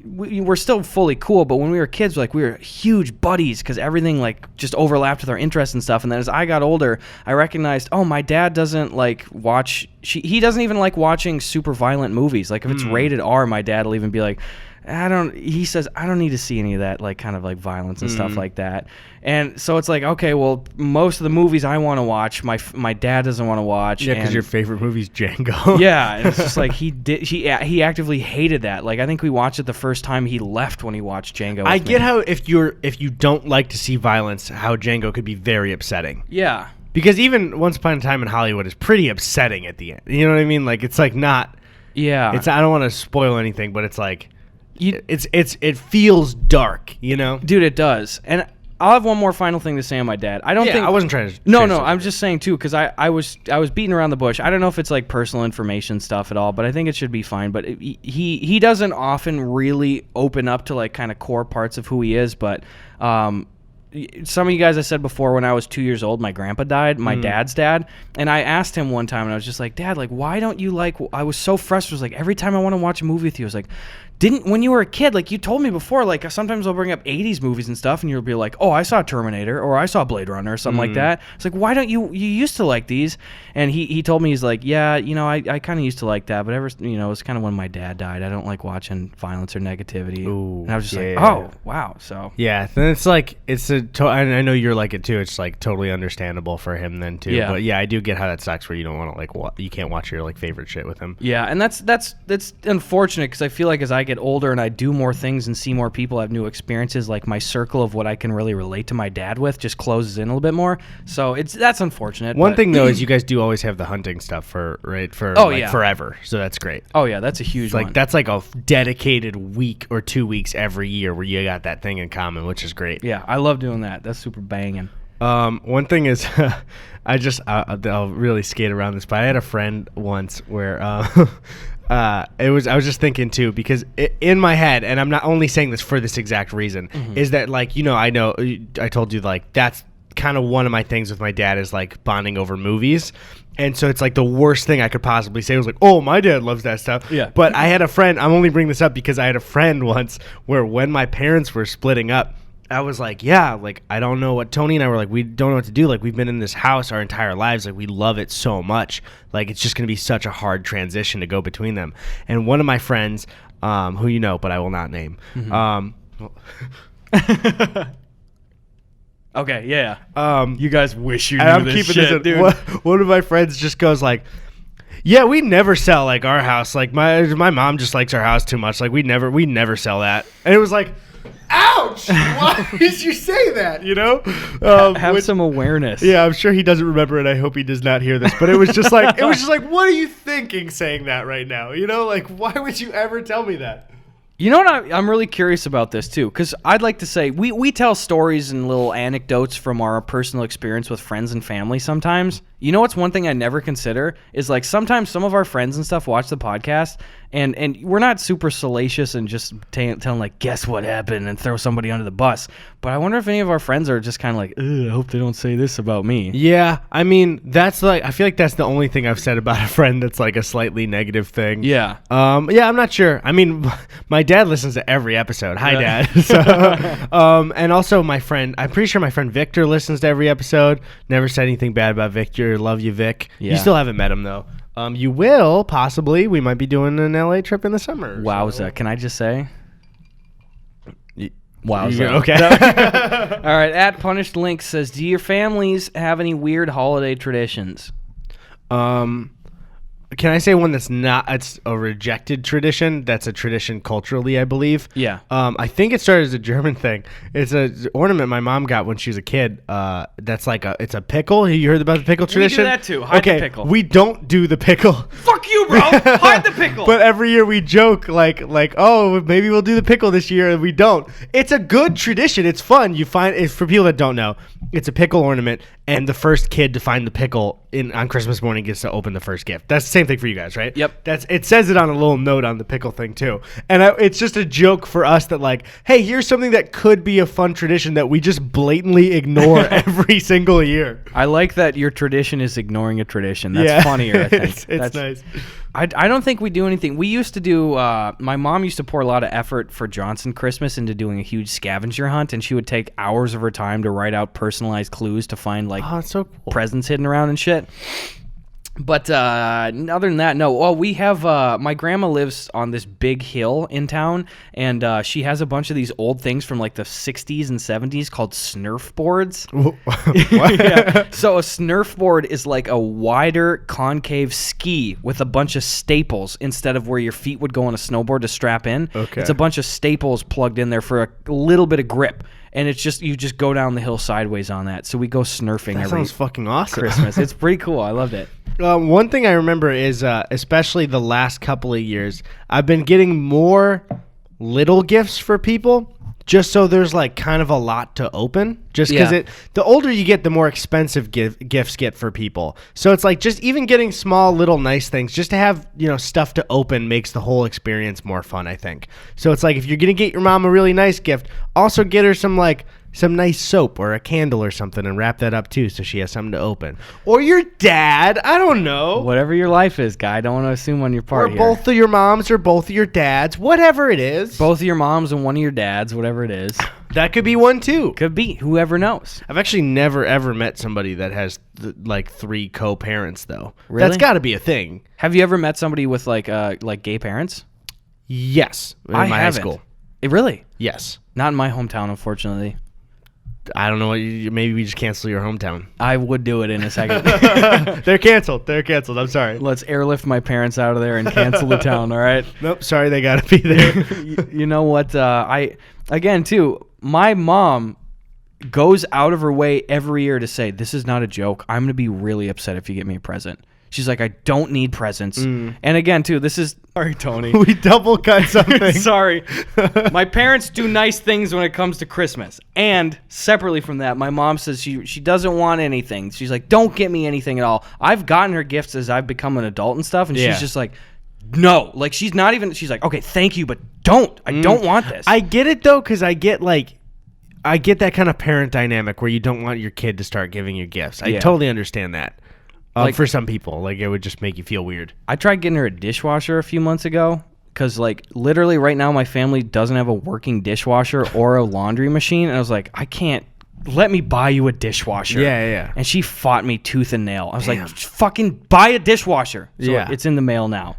we're still fully cool, but when we were kids, like we were huge buddies because everything like just overlapped with our interests and stuff. And then as I got older, I recognized, oh, my dad doesn't like watch. He doesn't even like watching super violent movies. Like if it's rated R, my dad will even be like, he says, I don't need to see any of that, like kind of like violence and stuff like that. And so it's like, okay, well, most of the movies I want to watch, my dad doesn't want to watch. Yeah, because your favorite movie's Django. Yeah, and it's just like he actively hated that. Like I think we watched it the first time he left when he watched Django. I get how if you don't like to see violence, how Django could be very upsetting. Yeah. Because even Once Upon a Time in Hollywood is pretty upsetting at the end. You know what I mean? Like it's like not. Yeah. I don't want to spoil anything, but it's like. It feels dark, you know? Dude, it does. And I'll have one more final thing to say on my dad. I don't think I wasn't trying to. No, I'm just saying too because I was beating around the bush. I don't know if it's like personal information stuff at all, but I think it should be fine. But he doesn't often really open up to like kind of core parts of who he is. But some of you guys, I said before, when I was 2 years old, my grandpa died, my dad's dad, and I asked him one time, and I was just like, Dad, like, why don't you like? I was so frustrated. I was like, every time I want to watch a movie with you, I was like. When you were a kid, like you told me before, like sometimes I'll bring up 80s movies and stuff and you'll be like, oh, I saw Terminator or I saw Blade Runner or something like that. It's like, why don't you used to like these? And he told me, he's like, yeah, you know, I kind of used to like that, but it's kind of when my dad died. I don't like watching violence or negativity. Ooh, and I was just like, oh, wow. So yeah, then it's like, I know you're like it too. It's like totally understandable for him then too. Yeah. But yeah, I do get how that sucks where you don't want to like, you can't watch your like favorite shit with him. Yeah. And that's unfortunate because I feel like as I get older and I do more things and see more people have new experiences, like my circle of what I can really relate to my dad with just closes in a little bit more. So that's unfortunate. One thing though is you guys do always have the hunting stuff for forever. So that's great. Oh yeah, that's a huge one. Like that's like a dedicated week or 2 weeks every year where you got that thing in common, which is great. Yeah, I love doing that. That's super banging. One thing is, I'll really skate around this, but I had a friend once where, I was just thinking too, because in my head, and I'm not only saying this for this exact reason, is that like, I told you like, that's kind of one of my things with my dad is like bonding over movies. And so it's like the worst thing I could possibly say was like, oh, my dad loves that stuff. Yeah. But I had a friend, I'm only bringing this up because I had a friend once where when my parents were splitting up, I was like, yeah, like, I don't know what Tony and I were like, we don't know what to do. Like, we've been in this house our entire lives. Like, we love it so much. Like, it's just going to be such a hard transition to go between them. And one of my friends, who you know, but I will not name. Okay, yeah. You guys wish you knew I'm this keeping shit, this in, dude. one of my friends just goes like, yeah, we never sell like our house. Like, my mom just likes our house too much. Like, we never sell that. And it was like, ouch! Why did you say that? You know, Have some awareness. Yeah, I'm sure he doesn't remember it. I hope he does not hear this. But it was just like, what are you thinking saying that right now? You know, like, why would you ever tell me that? You know what? I'm really curious about this too, because I'd like to say we tell stories and little anecdotes from our personal experience with friends and family sometimes. You know what's one thing I never consider is like sometimes some of our friends and stuff watch the podcast and we're not super salacious and just telling like, guess what happened and throw somebody under the bus. But I wonder if any of our friends are just kind of like, I hope they don't say this about me. Yeah, I mean, that's like, I feel like that's the only thing I've said about a friend that's like a slightly negative thing. Yeah. Yeah, I'm not sure. I mean, my dad listens to every episode. Hi, Dad. So, and also my friend, I'm pretty sure my friend Victor listens to every episode. Never said anything bad about Victor. Love you, Vic. Yeah. You still haven't met him, though. You will, possibly. We might be doing an LA trip in the summer. Wowza. So. Can I just say? Wowza. Yeah, okay. All right. At Punished Link says, do your families have any weird holiday traditions? Can I say one that's not? It's a rejected tradition. That's a tradition culturally, I believe. Yeah. I think it started as a German thing. It's an ornament my mom got when she was a kid. That's like it's a pickle. You heard about the pickle tradition? We do that too. Hide the pickle. We don't do the pickle. Fuck you, bro. Hide the pickle. But every year we joke like, oh, maybe we'll do the pickle this year, and we don't. It's a good tradition. It's fun. You find it's for people that don't know. It's a pickle ornament, and the first kid to find the pickle on Christmas morning gets to open the first gift. That's the same thing for you guys, right? Yep. It says it on a little note on the pickle thing too, and it's just a joke for us that like, hey, here's something that could be a fun tradition that we just blatantly ignore every single year. I like that your tradition is ignoring a tradition. That's funnier, I think. It's nice. I don't think we do anything. We used to do, my mom used to pour a lot of effort for Johnson Christmas into doing a huge scavenger hunt, and she would take hours of her time to write out personalized clues to find like so cool. presents hidden around and shit. But other than that, no. Well, we have my grandma lives on this big hill in town, and she has a bunch of these old things from like the 60s and 70s called snurf boards. Yeah. So a snurf board is like a wider concave ski with a bunch of staples instead of where your feet would go on a snowboard to strap in. Okay. It's a bunch of staples plugged in there for a little bit of grip. And it's just, you just go down the hill sideways on that. So we go snurfing That every sounds fucking awesome. Christmas. It's pretty cool. I loved it. One thing I remember is, especially the last couple of years, I've been getting more little gifts for people, just so there's like kind of a lot to open. Just because the older you get, the more expensive gifts get for people. So it's like just even getting small, little, nice things, just to have stuff to open makes the whole experience more fun, I think. So it's like if you're gonna get your mom a really nice gift, also get her some nice soap or a candle or something and wrap that up too, so she has something to open. Or your dad, I don't know. Whatever your life is, guy. I don't want to assume on your part here. Or both of your moms or both of your dads, whatever it is. Both of your moms and one of your dads, whatever it is. That could be one too. Could be. Whoever knows. I've actually never ever met somebody that has like 3 co-parents though. Really? That's got to be a thing. Have you ever met somebody with like gay parents? Yes. In my high school. Really? Yes. Not in my hometown, unfortunately. I don't know. Maybe we just cancel your hometown. I would do it in a second. They're canceled. I'm sorry. Let's airlift my parents out of there and cancel the town, all right? Nope. Sorry, they got to be there. You know what? My mom goes out of her way every year to say, this is not a joke. I'm going to be really upset if you get me a present. She's like, I don't need presents. And again, too, this is... Sorry, Tony. We double cut something. Sorry. My parents do nice things when it comes to Christmas. And separately from that, my mom says she doesn't want anything. She's like, don't get me anything at all. I've gotten her gifts as I've become an adult and stuff, and she's just like, no. Like, she's not even... She's like, okay, thank you, but don't. I don't want this. I get it, though, because I get that kind of parent dynamic where you don't want your kid to start giving you gifts. I totally understand that. For some people, like, it would just make you feel weird. I tried getting her a dishwasher a few months ago because, like, literally right now my family doesn't have a working dishwasher or a laundry machine. And I was like, I can't. Let me buy you a dishwasher. Yeah. And she fought me tooth and nail. I was like, fucking buy a dishwasher. So it's in the mail now.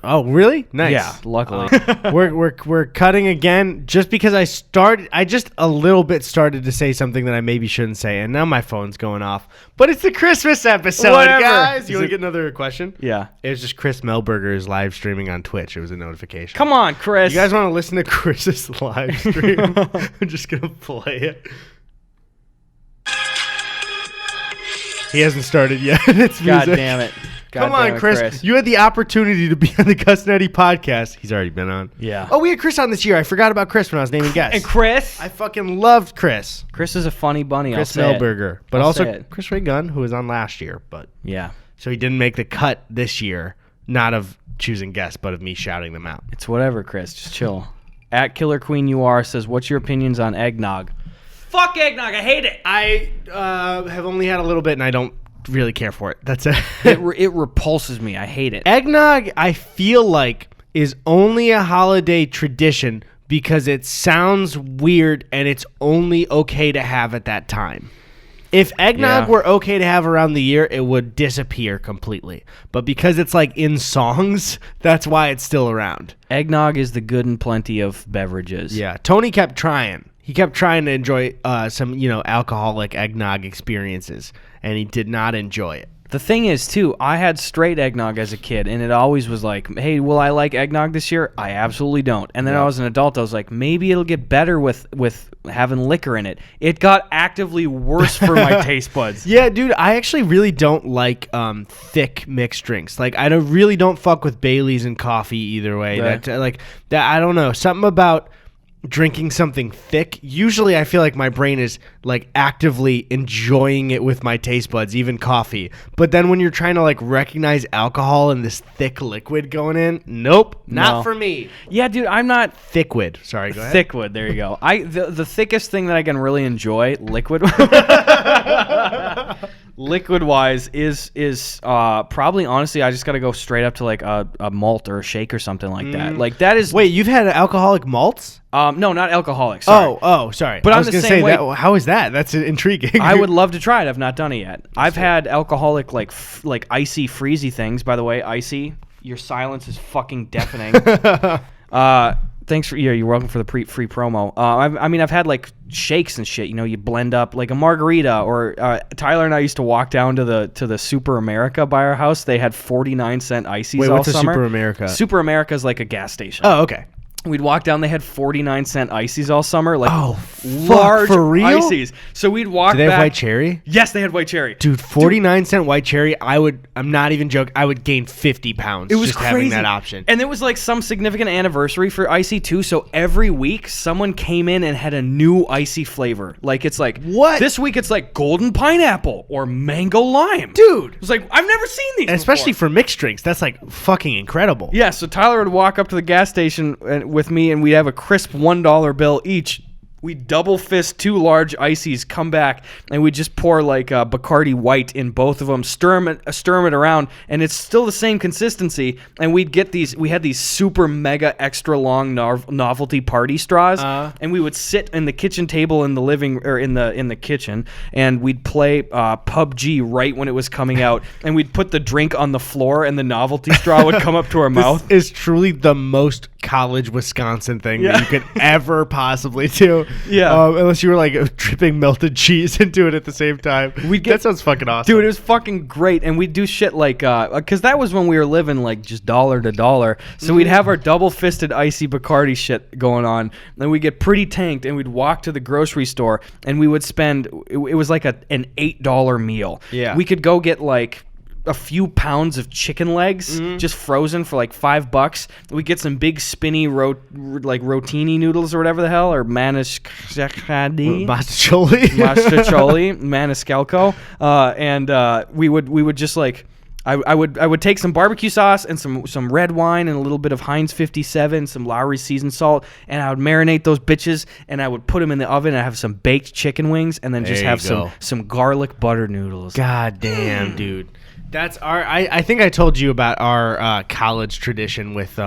Oh, really? Nice. Yeah, luckily. We're cutting again just because I just a little bit started to say something that I maybe shouldn't say, and now my phone's going off. But it's the Christmas episode, guys. You want to get another question? Yeah. It was just Chris Melberger is live streaming on Twitch. It was a notification. Come on, Chris. You guys want to listen to Chris's live stream? I'm just going to play it. He hasn't started yet. It's God music. damn it. Come on, Chris. You had the opportunity to be on the Gus and Eddy podcast. He's already been on. Yeah. Oh, we had Chris on this year. I forgot about Chris when I was naming guests. And Chris? I fucking loved Chris. Chris is a funny bunny. Chris I'll say Melberger. But also Chris Ray Gunn, who was on last year. But yeah. So he didn't make the cut this year, not of choosing guests, but of me shouting them out. It's whatever, Chris. Just chill. At Killer Queen You Are says, what's your opinions on eggnog? Fuck eggnog. I hate it. I have only had a little bit, and I don't really care for it. That's it. It repulses me. I hate it. Eggnog, I feel like, is only a holiday tradition because it sounds weird and it's only okay to have at that time. If eggnog were okay to have around the year, it would disappear completely. But because it's like in songs, that's why it's still around. Eggnog is the good and plenty of beverages. Yeah. Tony kept trying. He kept trying to enjoy some, alcoholic eggnog experiences, and he did not enjoy it. The thing is, too, I had straight eggnog as a kid, and it always was like, hey, will I like eggnog this year? I absolutely don't. And then I was an adult, I was like, maybe it'll get better with having liquor in it. It got actively worse for my taste buds. Yeah, dude, I actually really don't like thick mixed drinks. Like, I really don't fuck with Baileys and coffee either way. Right. That I don't know. Something about drinking something thick, usually I feel like my brain is like actively enjoying it with my taste buds, even coffee. But then when you're trying to like recognize alcohol in this thick liquid going in, nope, not for me. Yeah, dude, I'm not Thickwood. Sorry, go ahead. Thickwood, there you go. The thickest thing that I can really enjoy, liquid liquid wise is probably, honestly, I just gotta go straight up to like a malt or a shake or something like that. Like that is. Wait, you've had alcoholic malts? No, not alcoholic. Sorry. Oh, sorry. But I I'm was the gonna same say way. that. How is that? That's intriguing. I would love to try it. I've not done it yet. I've had alcoholic like icy freezy things. By the way, icy. Your silence is fucking deafening. Thanks for you're welcome for the free promo. I've had like shakes and shit. You blend up like a margarita. Or Tyler and I used to walk down to the Super America by our house. They had 49-cent ices all what's summer. a Super America? Super America is like a gas station. Oh, okay. We'd walk down. They had 49-cent ices all summer, like large for real? ices. So we'd walk. Do they back. have white cherry? Yes, they had white cherry. Dude, 49-cent white cherry. I'm not even joking. I would gain 50 pounds. It was just crazy. Having that option. And there was like some significant anniversary for icy too. So every week, someone came in and had a new icy flavor. Like it's like what? This week it's like golden pineapple or mango lime. Dude, it was like I've never seen these. Especially before. for mixed drinks, that's like fucking incredible. Yeah. So Tyler would walk up to the gas station with me, and we'd have a crisp $1 bill each. We'd double fist 2 large ices, come back, and we'd just pour like Bacardi White in both of them, stir it around, and it's still the same consistency. And we'd get these. We had these super mega extra long novelty party straws, and we would sit in the kitchen table in the living or in the kitchen, and we'd play PUBG right when it was coming out, and we'd put the drink on the floor, and the novelty straw would come up to our mouth. This is truly the most college Wisconsin thing that you could ever possibly do. Yeah. Unless you were like dripping melted cheese into it at the same time. That sounds fucking awesome. Dude, it was fucking great. And we'd do shit like, because that was when we were living like just dollar to dollar. So we'd have our double fisted icy Bacardi shit going on. And we'd get pretty tanked and we'd walk to the grocery store and we would spend, it was like an $8 meal. Yeah. We could go get like a few pounds of chicken legs just frozen for like $5. We get some big spinny rotini noodles or whatever the hell, or maniscalco, and we would just like. I would take some barbecue sauce and some red wine and a little bit of Heinz 57, some Lowry seasoned salt, and I would marinate those bitches and I would put them in the oven and have some baked chicken wings and then just have some garlic butter noodles. God damn, dude. That's I think I told you about our college tradition with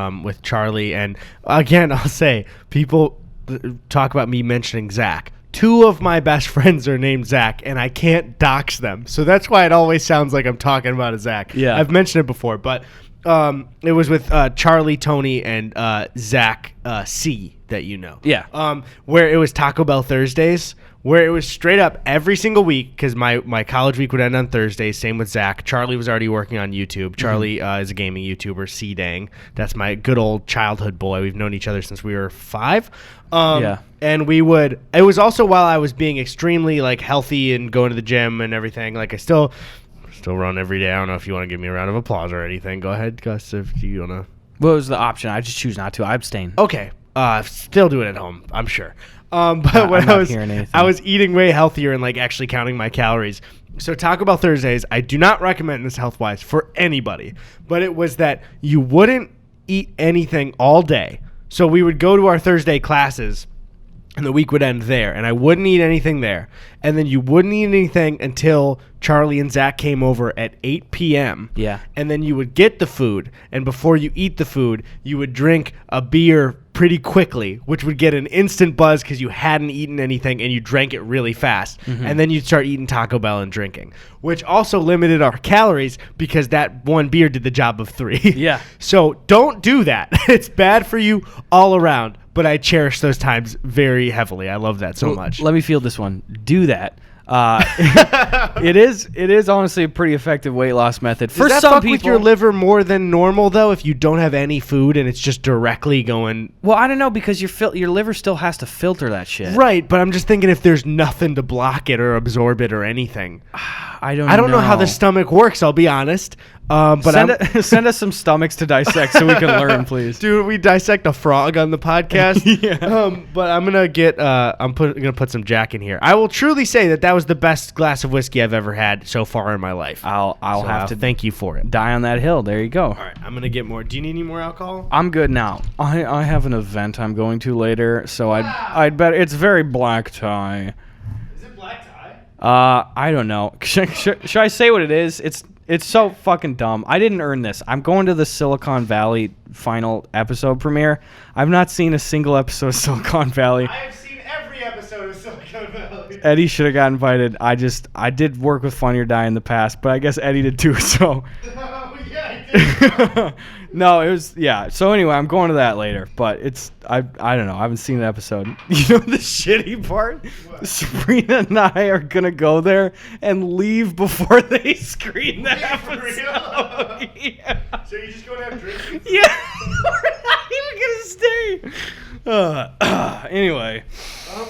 Charlie, and again I'll say people talk about me mentioning Zach. 2 of my best friends are named Zach, and I can't dox them. So that's why it always sounds like I'm talking about a Zach. Yeah. I've mentioned it before, but it was with Charlie, Tony, and Zach C that you know. Yeah. Where it was Taco Bell Thursdays, where it was straight up every single week, because my college week would end on Thursdays. Same with Zach. Charlie was already working on YouTube. Charlie is a gaming YouTuber, C-Dang. That's my good old childhood boy. We've known each other since we were 5. Yeah. And it was also while I was being extremely like healthy and going to the gym and everything. Like I still run every day. I don't know if you want to give me a round of applause or anything. Go ahead, Gus, if you want to. What was the option? I just choose not to. I abstain. Okay. Still do it at home, I'm sure. But when I was eating way healthier and like actually counting my calories. So Taco Bell Thursdays, I do not recommend this health-wise for anybody. But it was that you wouldn't eat anything all day. So we would go to our Thursday classes, and the week would end there, and I wouldn't eat anything there. And then you wouldn't eat anything until Charlie and Zach came over at 8 p.m. Yeah. And then you would get the food, and before you eat the food, you would drink a beer pretty quickly, which would get an instant buzz because you hadn't eaten anything and you drank it really fast. And then you'd start eating Taco Bell and drinking, which also limited our calories because that one beer did the job of 3. Yeah. So don't do that. It's bad for you all around, but I cherish those times very heavily. I love that so much. Let me field this one. Do that. It is honestly a pretty effective weight loss method for Does that some fuck people. with your liver more than normal though if you don't have any food and it's just directly going? Well, I don't know because your liver still has to filter that shit. Right, but I'm just thinking if there's nothing to block it or absorb it or anything. I don't know how the stomach works, I'll be honest. But send us some stomachs to dissect so we can learn, please. Dude, we dissect a frog on the podcast. Yeah. But I'm gonna gonna put some Jack in here. I will truly say that was the best glass of whiskey I've ever had so far in my life. I'll have to thank you for it. Die on that hill. There you go. All right, I'm gonna get more. Do you need any more alcohol? I'm good now. I have an event I'm going to later, so I'd bet it's very black tie. Is it black tie? I don't know. Should I say what it is? It's so fucking dumb. I didn't earn this. I'm going to the Silicon Valley final episode premiere. I've not seen a single episode of Silicon Valley. I have seen every episode of Silicon Valley. Eddie should have got invited. I did work with Funny or Die in the past, but I guess Eddie did too, so. Yeah, I did. No, it was, yeah. So anyway, I'm going to that later, but I don't know. I haven't seen the episode. You know the shitty part? What? Sabrina and I are going to go there and leave before they screen the episode. Yeah. So you're just going to have drinks? Yeah. We're not even going to stay. Anyway.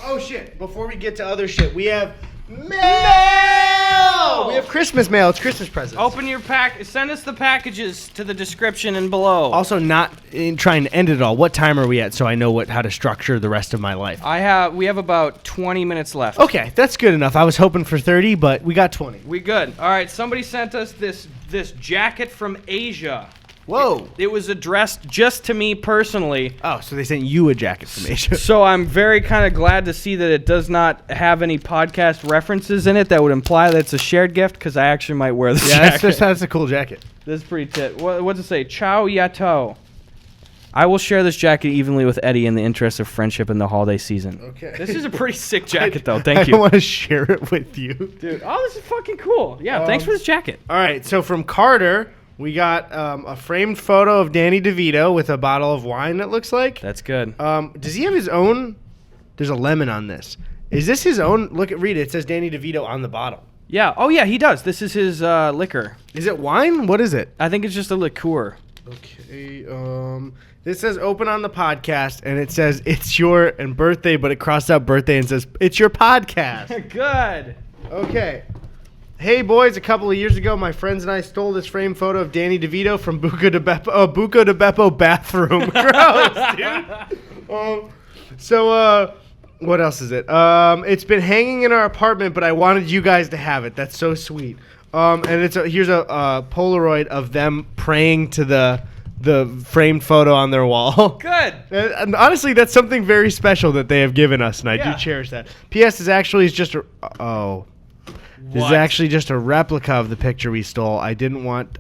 Oh, shit. Before we get to other shit, we have mail! We have Christmas mail. It's Christmas presents. Open your pack. Send us the packages to the description and below. Also, not in trying to end it all. What time are we at so I know how to structure the rest of my life? We have about 20 minutes left. Okay, that's good enough. I was hoping for 30, but we got 20. We good. All right, somebody sent us this jacket from Asia. Whoa. It was addressed just to me personally. Oh, so they sent you a jacket from Asia. So I'm very kind of glad to see that it does not have any podcast references in it that would imply that it's a shared gift, because I actually might wear this jacket. That's a cool jacket. This is pretty tit. What's it say? Ciao Yato. I will share this jacket evenly with Eddie in the interest of friendship in the holiday season. Okay. This is a pretty sick jacket, though. Thank you. I want to share it with you. Dude, oh, this is fucking cool. Yeah, thanks for this jacket. All right, so from Carter, we got a framed photo of Danny DeVito with a bottle of wine, it looks like. That's good. Does he have his own? There's a lemon on this. Is this his own? Read it. It says Danny DeVito on the bottle. Yeah. Oh, yeah, he does. This is his liquor. Is it wine? What is it? I think it's just a liqueur. Okay. This says open on the podcast, and it says it's your birthday, but it crossed out birthday and says it's your podcast. Good. Okay. Hey boys, a couple of years ago, my friends and I stole this framed photo of Danny DeVito from Buco de Beppo bathroom. Gross, dude. What else is it? It's been hanging in our apartment, but I wanted you guys to have it. That's so sweet. And here's a Polaroid of them praying to the framed photo on their wall. Good. And honestly, that's something very special that they have given us, and I do cherish that. P.S. is just a This is actually just a replica of the picture we stole. I didn't want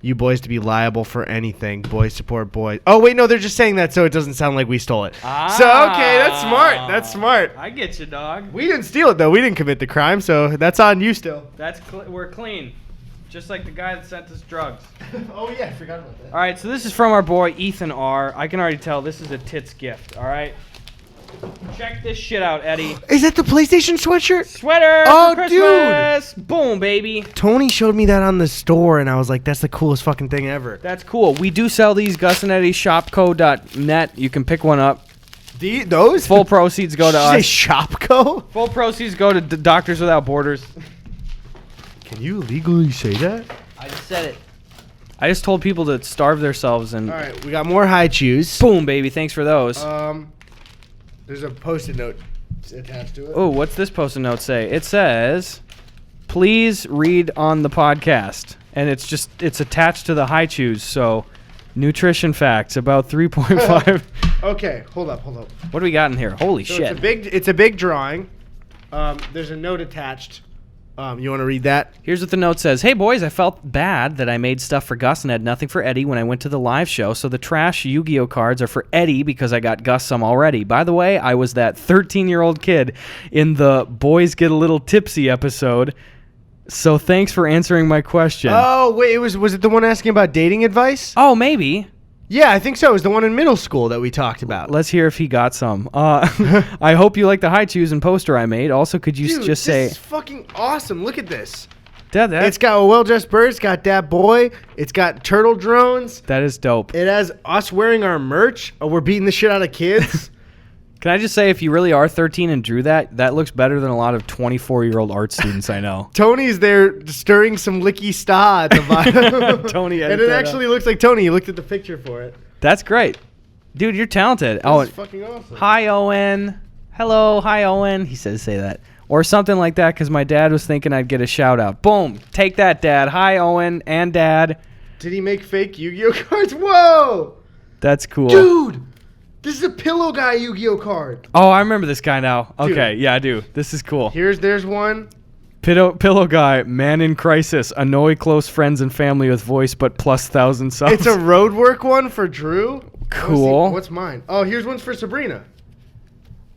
you boys to be liable for anything. Boys support boys. Oh, wait, no, they're just saying that so it doesn't sound like we stole it. So, okay, that's smart. That's smart. I get you, dog. We didn't steal it, though. We didn't commit the crime, so that's on you still. We're clean. Just like the guy that sent us drugs. Oh, yeah, I forgot about that. All right, so this is from our boy Ethan R. I can already tell this is a tits gift, all right? Check this shit out, Eddie. Is that the PlayStation sweatshirt? Sweater Oh, for Christmas. Dude. Boom, baby. Tony showed me that on the store, and I was like, that's the coolest fucking thing ever. That's cool. We do sell these, Gus and Eddy, shopco.net. You can pick one up. Those? Full proceeds go to us. Did you say Shopco? Full proceeds go to Doctors Without Borders. Can you legally say that? I just said it. I just told people to starve themselves and... All right, we got more high chews. Boom, baby. Thanks for those. There's a Post-it note attached to it. Oh, what's this Post-it note say? It says, please read on the podcast. And it's attached to the high chews, so nutrition facts about 3.5. Okay, hold up. What do we got in here? Holy shit. It's a big drawing. There's a note attached. You want to read that? Here's what the note says. Hey, boys, I felt bad that I made stuff for Gus and had nothing for Eddie when I went to the live show, so the trash Yu-Gi-Oh cards are for Eddie because I got Gus some already. By the way, I was that 13-year-old kid in the Boys Get a Little Tipsy episode, so thanks for answering my question. Oh, wait, was it the one asking about dating advice? Oh, maybe. Yeah, I think so. It was the one in middle school that we talked about. Let's hear if he got some. I hope you like the high chews and poster I made. Also, could you just say... this is fucking awesome. Look at this. It's got a well-dressed bird. It's got that boy. It's got turtle drones. That is dope. It has us wearing our merch. Oh, we're beating the shit out of kids. Can I just say, if you really are 13 and drew that looks better than a lot of 24-year-old art students I know. Tony's there stirring some licky sta at the bottom. Tony, and it actually looks like Tony. You looked at the picture for it. That's great. Dude, you're talented. This is fucking awesome. Hi, Owen. Hello, hi, Owen. He says say that. Or something like that, because my dad was thinking I'd get a shout-out. Boom. Take that, Dad. Hi, Owen and Dad. Did he make fake Yu-Gi-Oh cards? Whoa! That's cool. Dude! This is a Pillow Guy Yu-Gi-Oh card. Oh, I remember this guy now. Okay, Dude. yeah, I do. This is cool. There's one. Pillow Guy, man in crisis, annoy close friends and family with voice, but plus 1,000 subs. It's a roadwork one for Drew. Cool. What's mine? Oh, here's ones for Sabrina.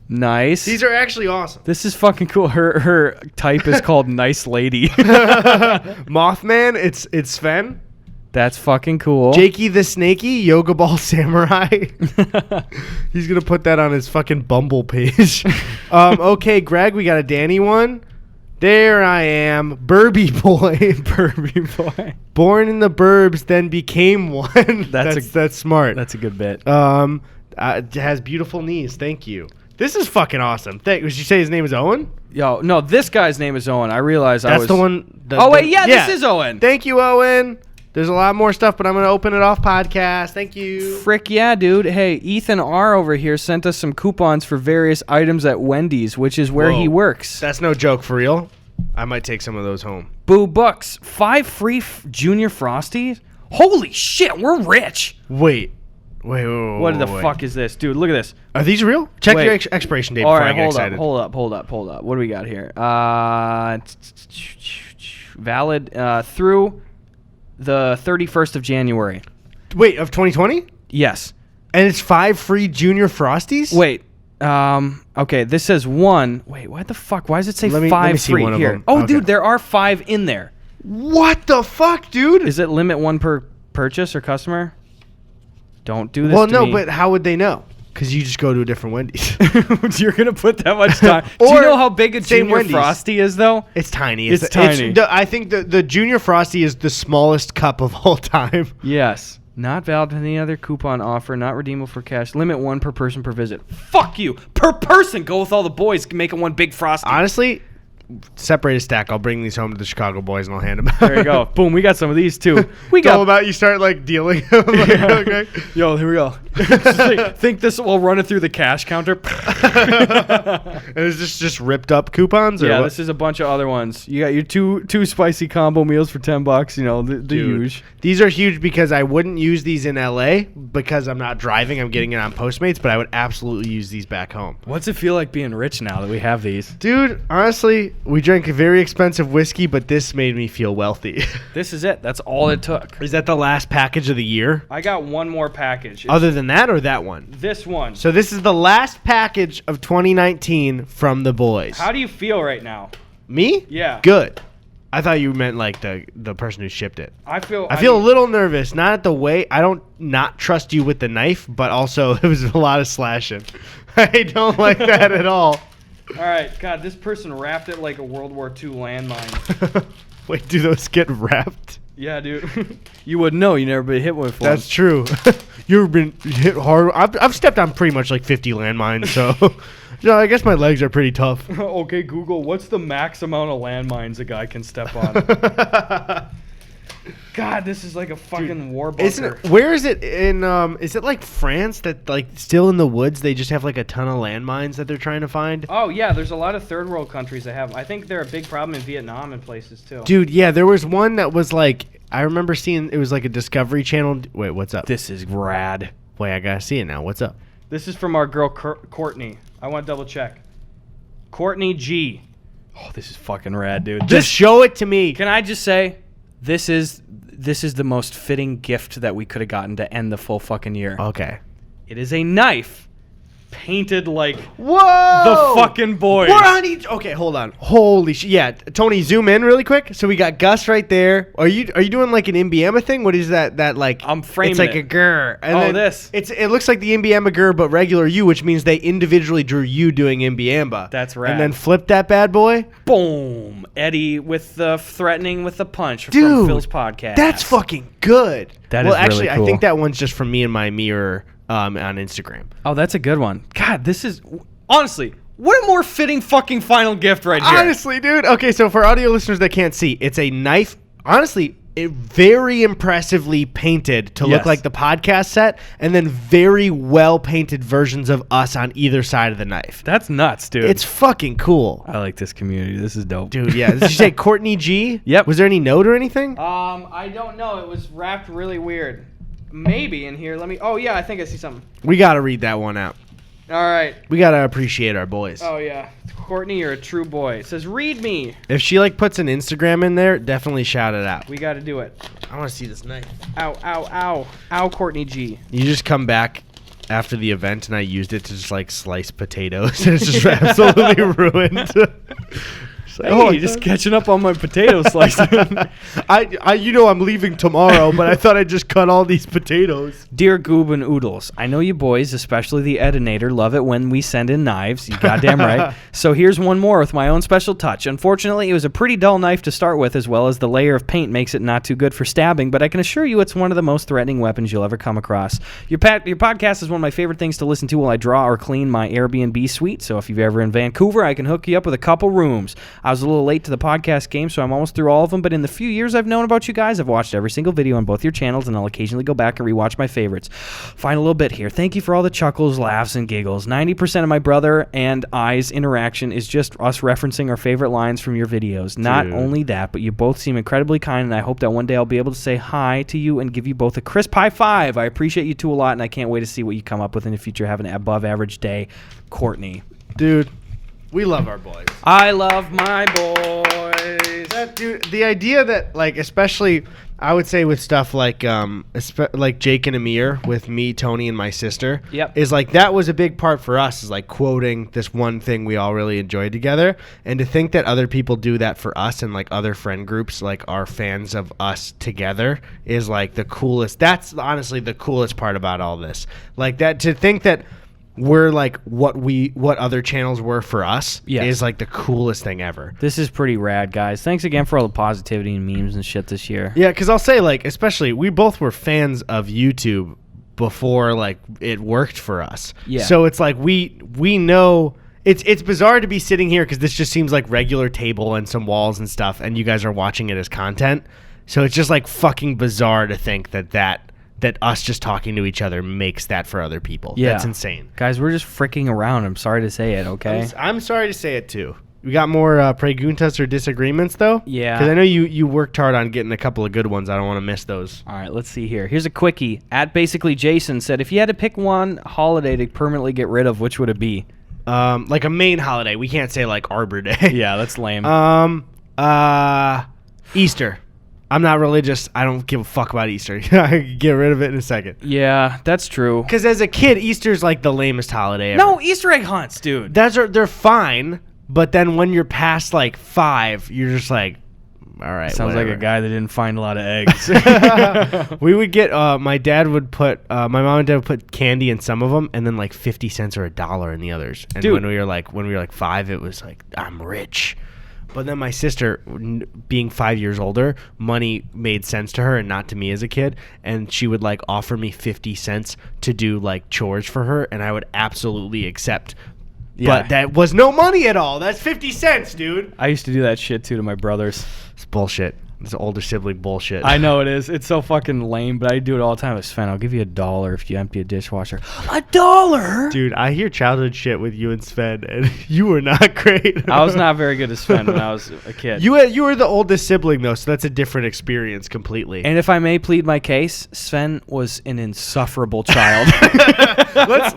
Nice. These are actually awesome. This is fucking cool. Her type is called Nice Lady. Mothman, it's Sven. That's fucking cool. Jakey the Snakey, Yoga Ball Samurai. He's going to put that on his fucking Bumble page. Okay, Greg, we got a Danny one. There I am. Burby Boy. Burby Boy. Born in the burbs, then became one. That's smart. That's a good bit. It has beautiful knees. Thank you. This is fucking awesome. Did you say his name is Owen? Yo, no, this guy's name is Owen. I realized That's the one. This is Owen. Thank you, Owen. There's a lot more stuff, but I'm going to open it off podcast. Thank you. Frick yeah, dude. Hey, Ethan R. over here sent us some coupons for various items at Wendy's, which is where he works. That's no joke, for real. I might take some of those home. Boo Bucks. 5 free Junior Frosties? Holy shit, we're rich. Wait. What the fuck is this? Dude, look at this. Are these real? Check your expiration date before I get excited. Hold up. What do we got here? Valid through the 31st of January. Wait, of 2020? Yes. And it's 5 free Junior Frosties? Wait. Okay, this says 1. Wait, what the fuck? Why does it say 5 let me free see here? Oh, okay. Dude, there are 5 in there. What the fuck, dude? Is it limit 1 per purchase or customer? Don't do this. Well, no, but how would they know? Because you just go to a different Wendy's. You're going to put that much time. Do you know how big a Junior Wendy's. Frosty is, though? It's tiny. It's tiny. I think the Junior Frosty is the smallest cup of all time. Yes. Not valid for any other coupon offer. Not redeemable for cash. Limit 1 per person per visit. Fuck you. Per person. Go with all the boys. Make it one big Frosty. Honestly, separate a stack. I'll bring these home to the Chicago boys and I'll hand them out. There you go. Boom. We got some of these too. We It's all got. about you start like dealing. Like, okay. Yo, here we go. Think this will run it through the cash counter. And is this just ripped up coupons? Or Yeah, what? this is a bunch of other ones. You got your two spicy combo meals for $10. You know the Dude, huge. These are huge because I wouldn't use these in LA because I'm not driving. I'm getting it on Postmates, but I would absolutely use these back home. What's it feel like being rich now that we have these? Dude, honestly, we drank a very expensive whiskey, but this made me feel wealthy. This is it. That's all it took. Is that the last package of the year? I got one more package. It's Other than that or that one? this one. So this is the last package of 2019 from the boys. How do you feel right now? Me? Yeah. Good. I thought you meant like the person who shipped it. I feel I feel a little nervous, not at the way. I don't not trust you with the knife, but also it was a lot of slashing. I don't like that at all. All right, God, this person wrapped it like a World War II landmine. Wait, do those get wrapped? Yeah, dude. You wouldn't know. You never been hit with one. That's true. You've been hit hard. I've stepped on pretty much like 50 landmines, so I guess my legs are pretty tough. Okay, Google, what's the max amount of landmines a guy can step on? God, this is like a fucking war bunker. Isn't it, where is it in? Is it like France that like still in the woods? They just have like a ton of landmines that they're trying to find. Oh yeah, there's a lot of third world countries that have. I think they're a big problem in Vietnam and places too. Dude, yeah, there was one that was like I remember seeing. It was like a Discovery Channel. Wait, what's up? This is rad. Wait, I gotta see it now. What's up? This is from our girl Courtney. I want to double check. Courtney G. Oh, this is fucking rad, dude. Just show it to me. Can I just say, this is the most fitting gift that we could have gotten to end the full fucking year. Okay. It is a knife painted like Whoa! the fucking boys. We're on each. Okay, hold on. Holy shit! Yeah, Tony, zoom in really quick. So we got Gus right there. Are you doing like an Imbiema thing? What is that? That like I'm framing It's like it. a grr. And Oh, then this. It looks like the Imbiema grr, but regular you, which means they individually drew you doing Imbiema. That's rad. And then flip that bad boy. Boom. Eddie with the threatening with the punch from Dude, Phil's podcast. That's fucking good. That well, is really actually, cool. I think that one's just from me and my mirror on Instagram. Oh, that's a good one. God, this is honestly, what a more fitting fucking final gift right here. Honestly, dude. Okay, so for audio listeners that can't see, it's a knife. Honestly, it very impressively painted to look Yes. like the podcast set, and then very well painted versions of us on either side of the knife. That's nuts, dude. It's fucking cool. I like this community. This is dope. Dude, yeah. Did you say Courtney G? Yep. Was there any note or anything? I don't know. It was wrapped really weird. Maybe in here. Let me. Oh yeah, I think I see something. We got to read that one out. All right. We got to appreciate our boys. Oh yeah, Courtney, you're a true boy. It says, "Read me." If she like puts an Instagram in there, definitely shout it out. We got to do it. I want to see this knife. Ow, ow, ow, ow, Courtney G. You just come back after the event and I used it to just like slice potatoes and it's just absolutely ruined. It's like, Hey, just catching up on my potato slices. I I'm leaving tomorrow, but I thought I'd just cut all these potatoes. Dear Goob and Oodles, I know you boys, especially the Edinator, love it when we send in knives. You goddamn right. So here's one more with my own special touch. Unfortunately, it was a pretty dull knife to start with, as well as the layer of paint makes it not too good for stabbing, but I can assure you it's one of the most threatening weapons you'll ever come across. Your podcast is one of my favorite things to listen to while I draw or clean my Airbnb suite, so if you're ever in Vancouver, I can hook you up with a couple rooms. I was a little late to the podcast game, so I'm almost through all of them, but in the few years I've known about you guys, I've watched every single video on both your channels, and I'll occasionally go back and rewatch my favorites. Find a little bit here. Thank you for all the chuckles, laughs, and giggles. 90% of my brother and I's interaction is just us referencing our favorite lines from your videos. Not only that, but you both seem incredibly kind, and I hope that one day I'll be able to say hi to you and give you both a crisp high five. I appreciate you two a lot, and I can't wait to see what you come up with in the future. Have an above average day. Courtney. Dude, we love our boys. I love my boys. Dude, the idea that like, especially I would say with stuff like like Jake and Amir with me, Tony, and my sister, Yep. is like that was a big part for us, is like quoting this one thing we all really enjoyed together, and to think that other people do that for us and like other friend groups like are fans of us together is like the coolest. That's honestly the coolest part about all this. Like that, to think that we're like what other channels were for us is like the coolest thing ever. This is pretty rad, guys. Thanks again for all the positivity and memes and shit this year. Yeah, because I'll say, like, especially, we both were fans of YouTube before, like, it worked for us. Yeah. So it's like we know It's bizarre to be sitting here because this just seems like regular table and some walls and stuff, and you guys are watching it as content. So it's just like fucking bizarre to think that us just talking to each other makes that for other people. Yeah. That's insane. Guys, we're just freaking around. I'm sorry to say it, okay? I'm sorry to say it too. We got more preguntas or disagreements though? Yeah. Because I know you worked hard on getting a couple of good ones. I don't want to miss those. All right, let's see here. Here's a quickie. At basically Jason said, if you had to pick one holiday to permanently get rid of, which would it be? Like a main holiday. We can't say like Arbor Day. Yeah, that's lame. Easter. I'm not religious. I don't give a fuck about Easter. I can get rid of it in a second. Yeah, that's true. Because as a kid, Easter's like the lamest holiday ever. No, Easter egg hunts, dude. They're fine, but then when you're past like 5, you're just like, all right. Sounds like a guy that didn't find a lot of eggs. We would get my mom and dad would put candy in some of them, and then like 50 cents or $1 in the others. And Dude. when we were like 5, it was like, I'm rich. But then my sister, being 5 years older, money made sense to her and not to me as a kid. And she would like offer me 50 cents to do like chores for her, and I would absolutely accept. Yeah. But that was no money at all. That's 50 cents, dude. I used to do that shit too to my brothers. It's bullshit. It's older sibling bullshit. I know it is. It's so fucking lame, but I do it all the time. Sven, I'll give you $1 if you empty a dishwasher. $1? Dude, I hear childhood shit with you and Sven, and you were not great. I was not very good at Sven when I was a kid. You were the oldest sibling, though, so that's a different experience completely. And if I may plead my case, Sven was an insufferable child.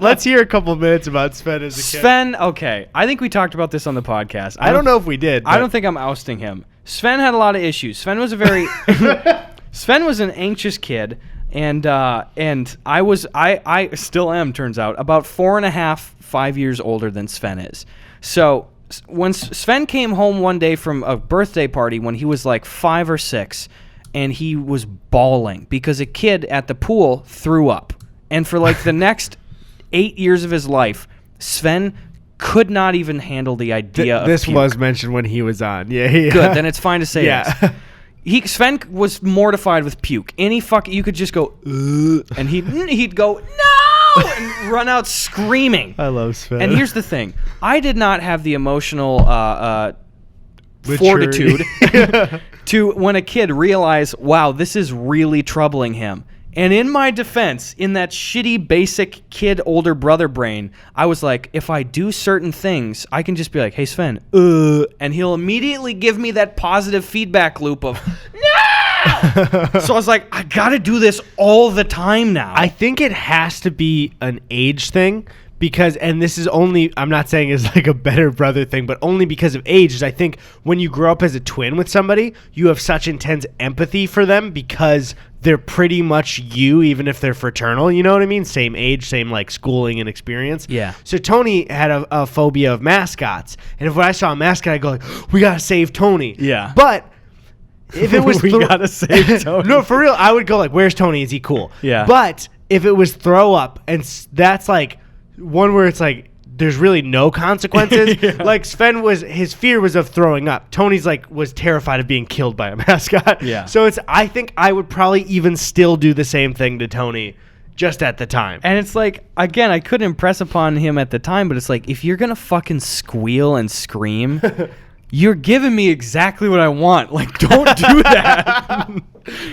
let's hear a couple minutes about Sven as a kid. Sven, okay. I think we talked about this on the podcast. I don't know if we did. I don't think I'm ousting him. Sven had a lot of issues. Sven was a very Sven was an anxious kid, and I still am, turns out, about 4.5, 5 years older than Sven is. So when Sven came home one day from a birthday party when he was like 5 or 6, and he was bawling because a kid at the pool threw up. And for like the next 8 years of his life, Sven could not even handle the idea of this puke. was mentioned when he was on. Yeah. Good, then it's fine to say Yeah. this. Sven was mortified with puke. You could just go, "Ugh," and he'd go, no, and run out screaming. I love Sven. And here's the thing. I did not have the emotional Maturity. fortitude to, when a kid realized, wow, this is really troubling him. And in my defense, in that shitty, basic kid older brother brain, I was like, if I do certain things, I can just be like, hey, Sven, and he'll immediately give me that positive feedback loop of, no! So I was like, I gotta do this all the time now. I think it has to be an age thing because, and this is only, I'm not saying it's like a better brother thing, but only because of age, is I think when you grow up as a twin with somebody, you have such intense empathy for them because they're pretty much you, even if they're fraternal, you know what I mean? Same age, same like schooling and experience. Yeah. So Tony had a phobia of mascots. And if when I saw a mascot, I'd go like, we gotta save Tony. Yeah. But if it was We gotta save Tony. No, for real, I would go like, where's Tony? Is he cool? Yeah. But if it was throw up, and that's like one where it's like there's really no consequences. Yeah. Like Sven his fear was of throwing up. Tony's like was terrified of being killed by a mascot. Yeah. So I think I would probably even still do the same thing to Tony just at the time. And it's like, again, I couldn't impress upon him at the time, but it's like, if you're gonna fucking squeal and scream, you're giving me exactly what I want. Like, don't do that.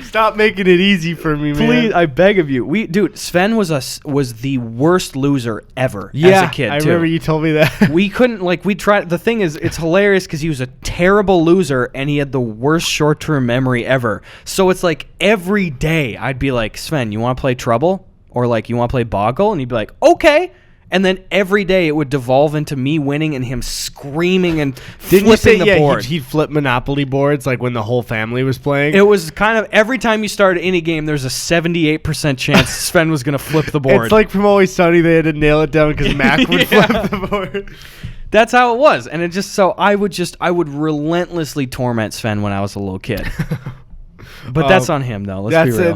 Stop making it easy for me, man. Please, I beg of you. Dude, Sven was the worst loser ever as a kid, I too. remember you told me that. We couldn't, we tried. The thing is, it's hilarious because he was a terrible loser and he had the worst short-term memory ever. So it's like every day I'd be like, Sven, you want to play Trouble? Or like, you want to play Boggle? And he'd be like, okay. And then every day it would devolve into me winning and him screaming and Didn't you say, flipping the board. he'd flip Monopoly boards like when the whole family was playing? It was kind of every time you started any game, there's a 78% chance Sven was going to flip the board. It's like from Always Sunny, they had to nail it down because Mac would flip the board. That's how it was. And it just, so I would relentlessly torment Sven when I was a little kid. But that's on him, though. Let's be real.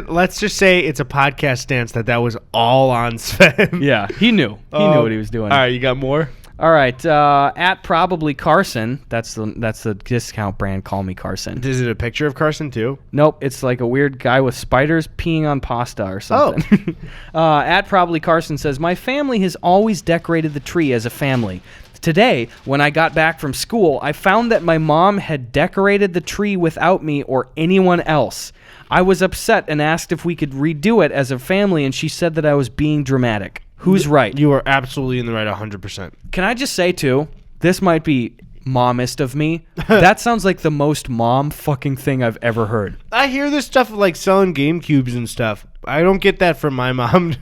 Let's just say it's a podcast stance that was all on Sven. Yeah, he knew. He knew what he was doing. All right, you got more? All right, at probably Carson. That's the discount brand. Call me Carson. Is it a picture of Carson too? Nope, it's like a weird guy with spiders peeing on pasta or something. At probably Carson says, my family has always decorated the tree as a family. Today, when I got back from school, I found that my mom had decorated the tree without me or anyone else. I was upset and asked if we could redo it as a family, and she said that I was being dramatic. Who's right? You are absolutely in the right 100%. Can I just say, too, this might be momist of me. That sounds like the most mom fucking thing I've ever heard. I hear this stuff of like selling GameCubes and stuff. I don't get that from my mom.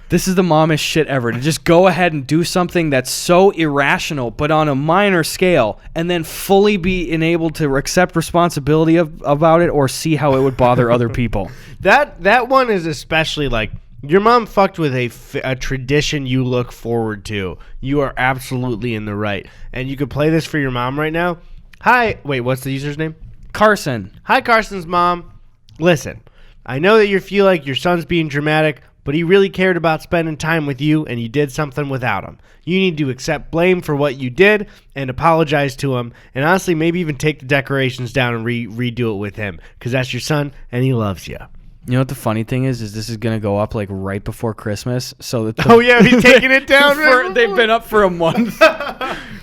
This is the mommest shit ever, to just go ahead and do something that's so irrational, but on a minor scale, and then fully be enabled to accept responsibility about it or see how it would bother other people. That one is especially like, your mom fucked with a tradition you look forward to. You are absolutely in the right. And you could play this for your mom right now. Hi. Wait, what's the user's name? Carson. Hi, Carson's mom. Listen, I know that you feel like your son's being dramatic, but he really cared about spending time with you, and you did something without him. You need to accept blame for what you did and apologize to him, and honestly, maybe even take the decorations down and redo it with him, because that's your son, and he loves you. You know what the funny thing is this is going to go up like right before Christmas. So that Oh, yeah, he's taking it down. They've been up for a month.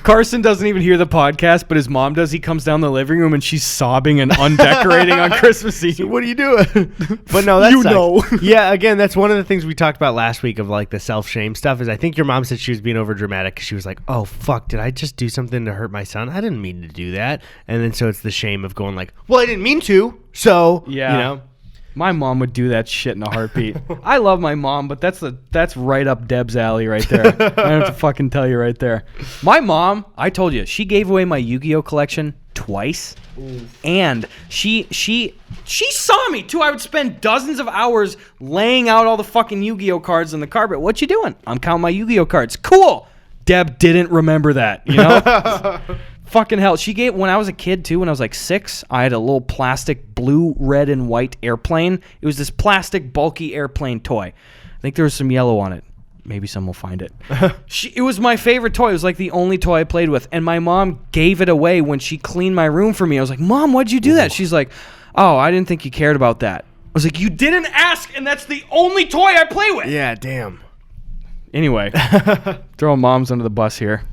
Carson doesn't even hear the podcast, but his mom does. He comes down the living room and she's sobbing and undecorating on Christmas Eve. So what are you doing? But no, that's Yeah, again, that's one of the things we talked about last week of like the self-shame stuff is I think your mom said she was being over dramatic because she was like, oh, fuck, did I just do something to hurt my son? I didn't mean to do that. And then so it's the shame of going like, well, I didn't mean to. So, yeah. You know. My mom would do that shit in a heartbeat. I love my mom, but that's right up Deb's alley right there. I don't have to fucking tell you right there. My mom, I told you, she gave away my Yu-Gi-Oh collection twice. Ooh. And she saw me too. I would spend dozens of hours laying out all the fucking Yu-Gi-Oh cards on the carpet. What you doing? I'm counting my Yu-Gi-Oh cards. Cool. Deb didn't remember that, you know? Fucking hell. She gave, when I was a kid too, when I was like 6, I had a little plastic blue, red, and white airplane. It was this plastic, bulky airplane toy. I think there was some yellow on it. Maybe some will find it. It was my favorite toy. It was like the only toy I played with. And my mom gave it away when she cleaned my room for me. I was like, Mom, why'd you do that? She's like, oh, I didn't think you cared about that. I was like, you didn't ask, and that's the only toy I play with. Yeah, damn. Anyway, throwing moms under the bus here.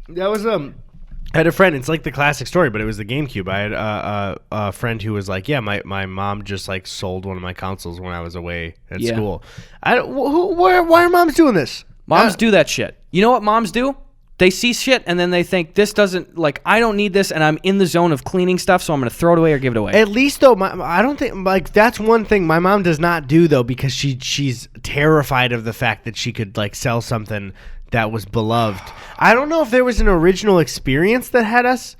That was I had a friend. It's like the classic story, but it was the GameCube. I had a friend who was like, "Yeah, my mom just like sold one of my consoles when I was away at school." Why are moms doing this? Moms do that shit. You know what moms do? They see shit and then they think this doesn't like I don't need this, and I'm in the zone of cleaning stuff, so I'm gonna throw it away or give it away. At least though, I don't think like that's one thing my mom does not do though, because she's terrified of the fact that she could like sell something that was beloved. I don't know if there was an original experience that had us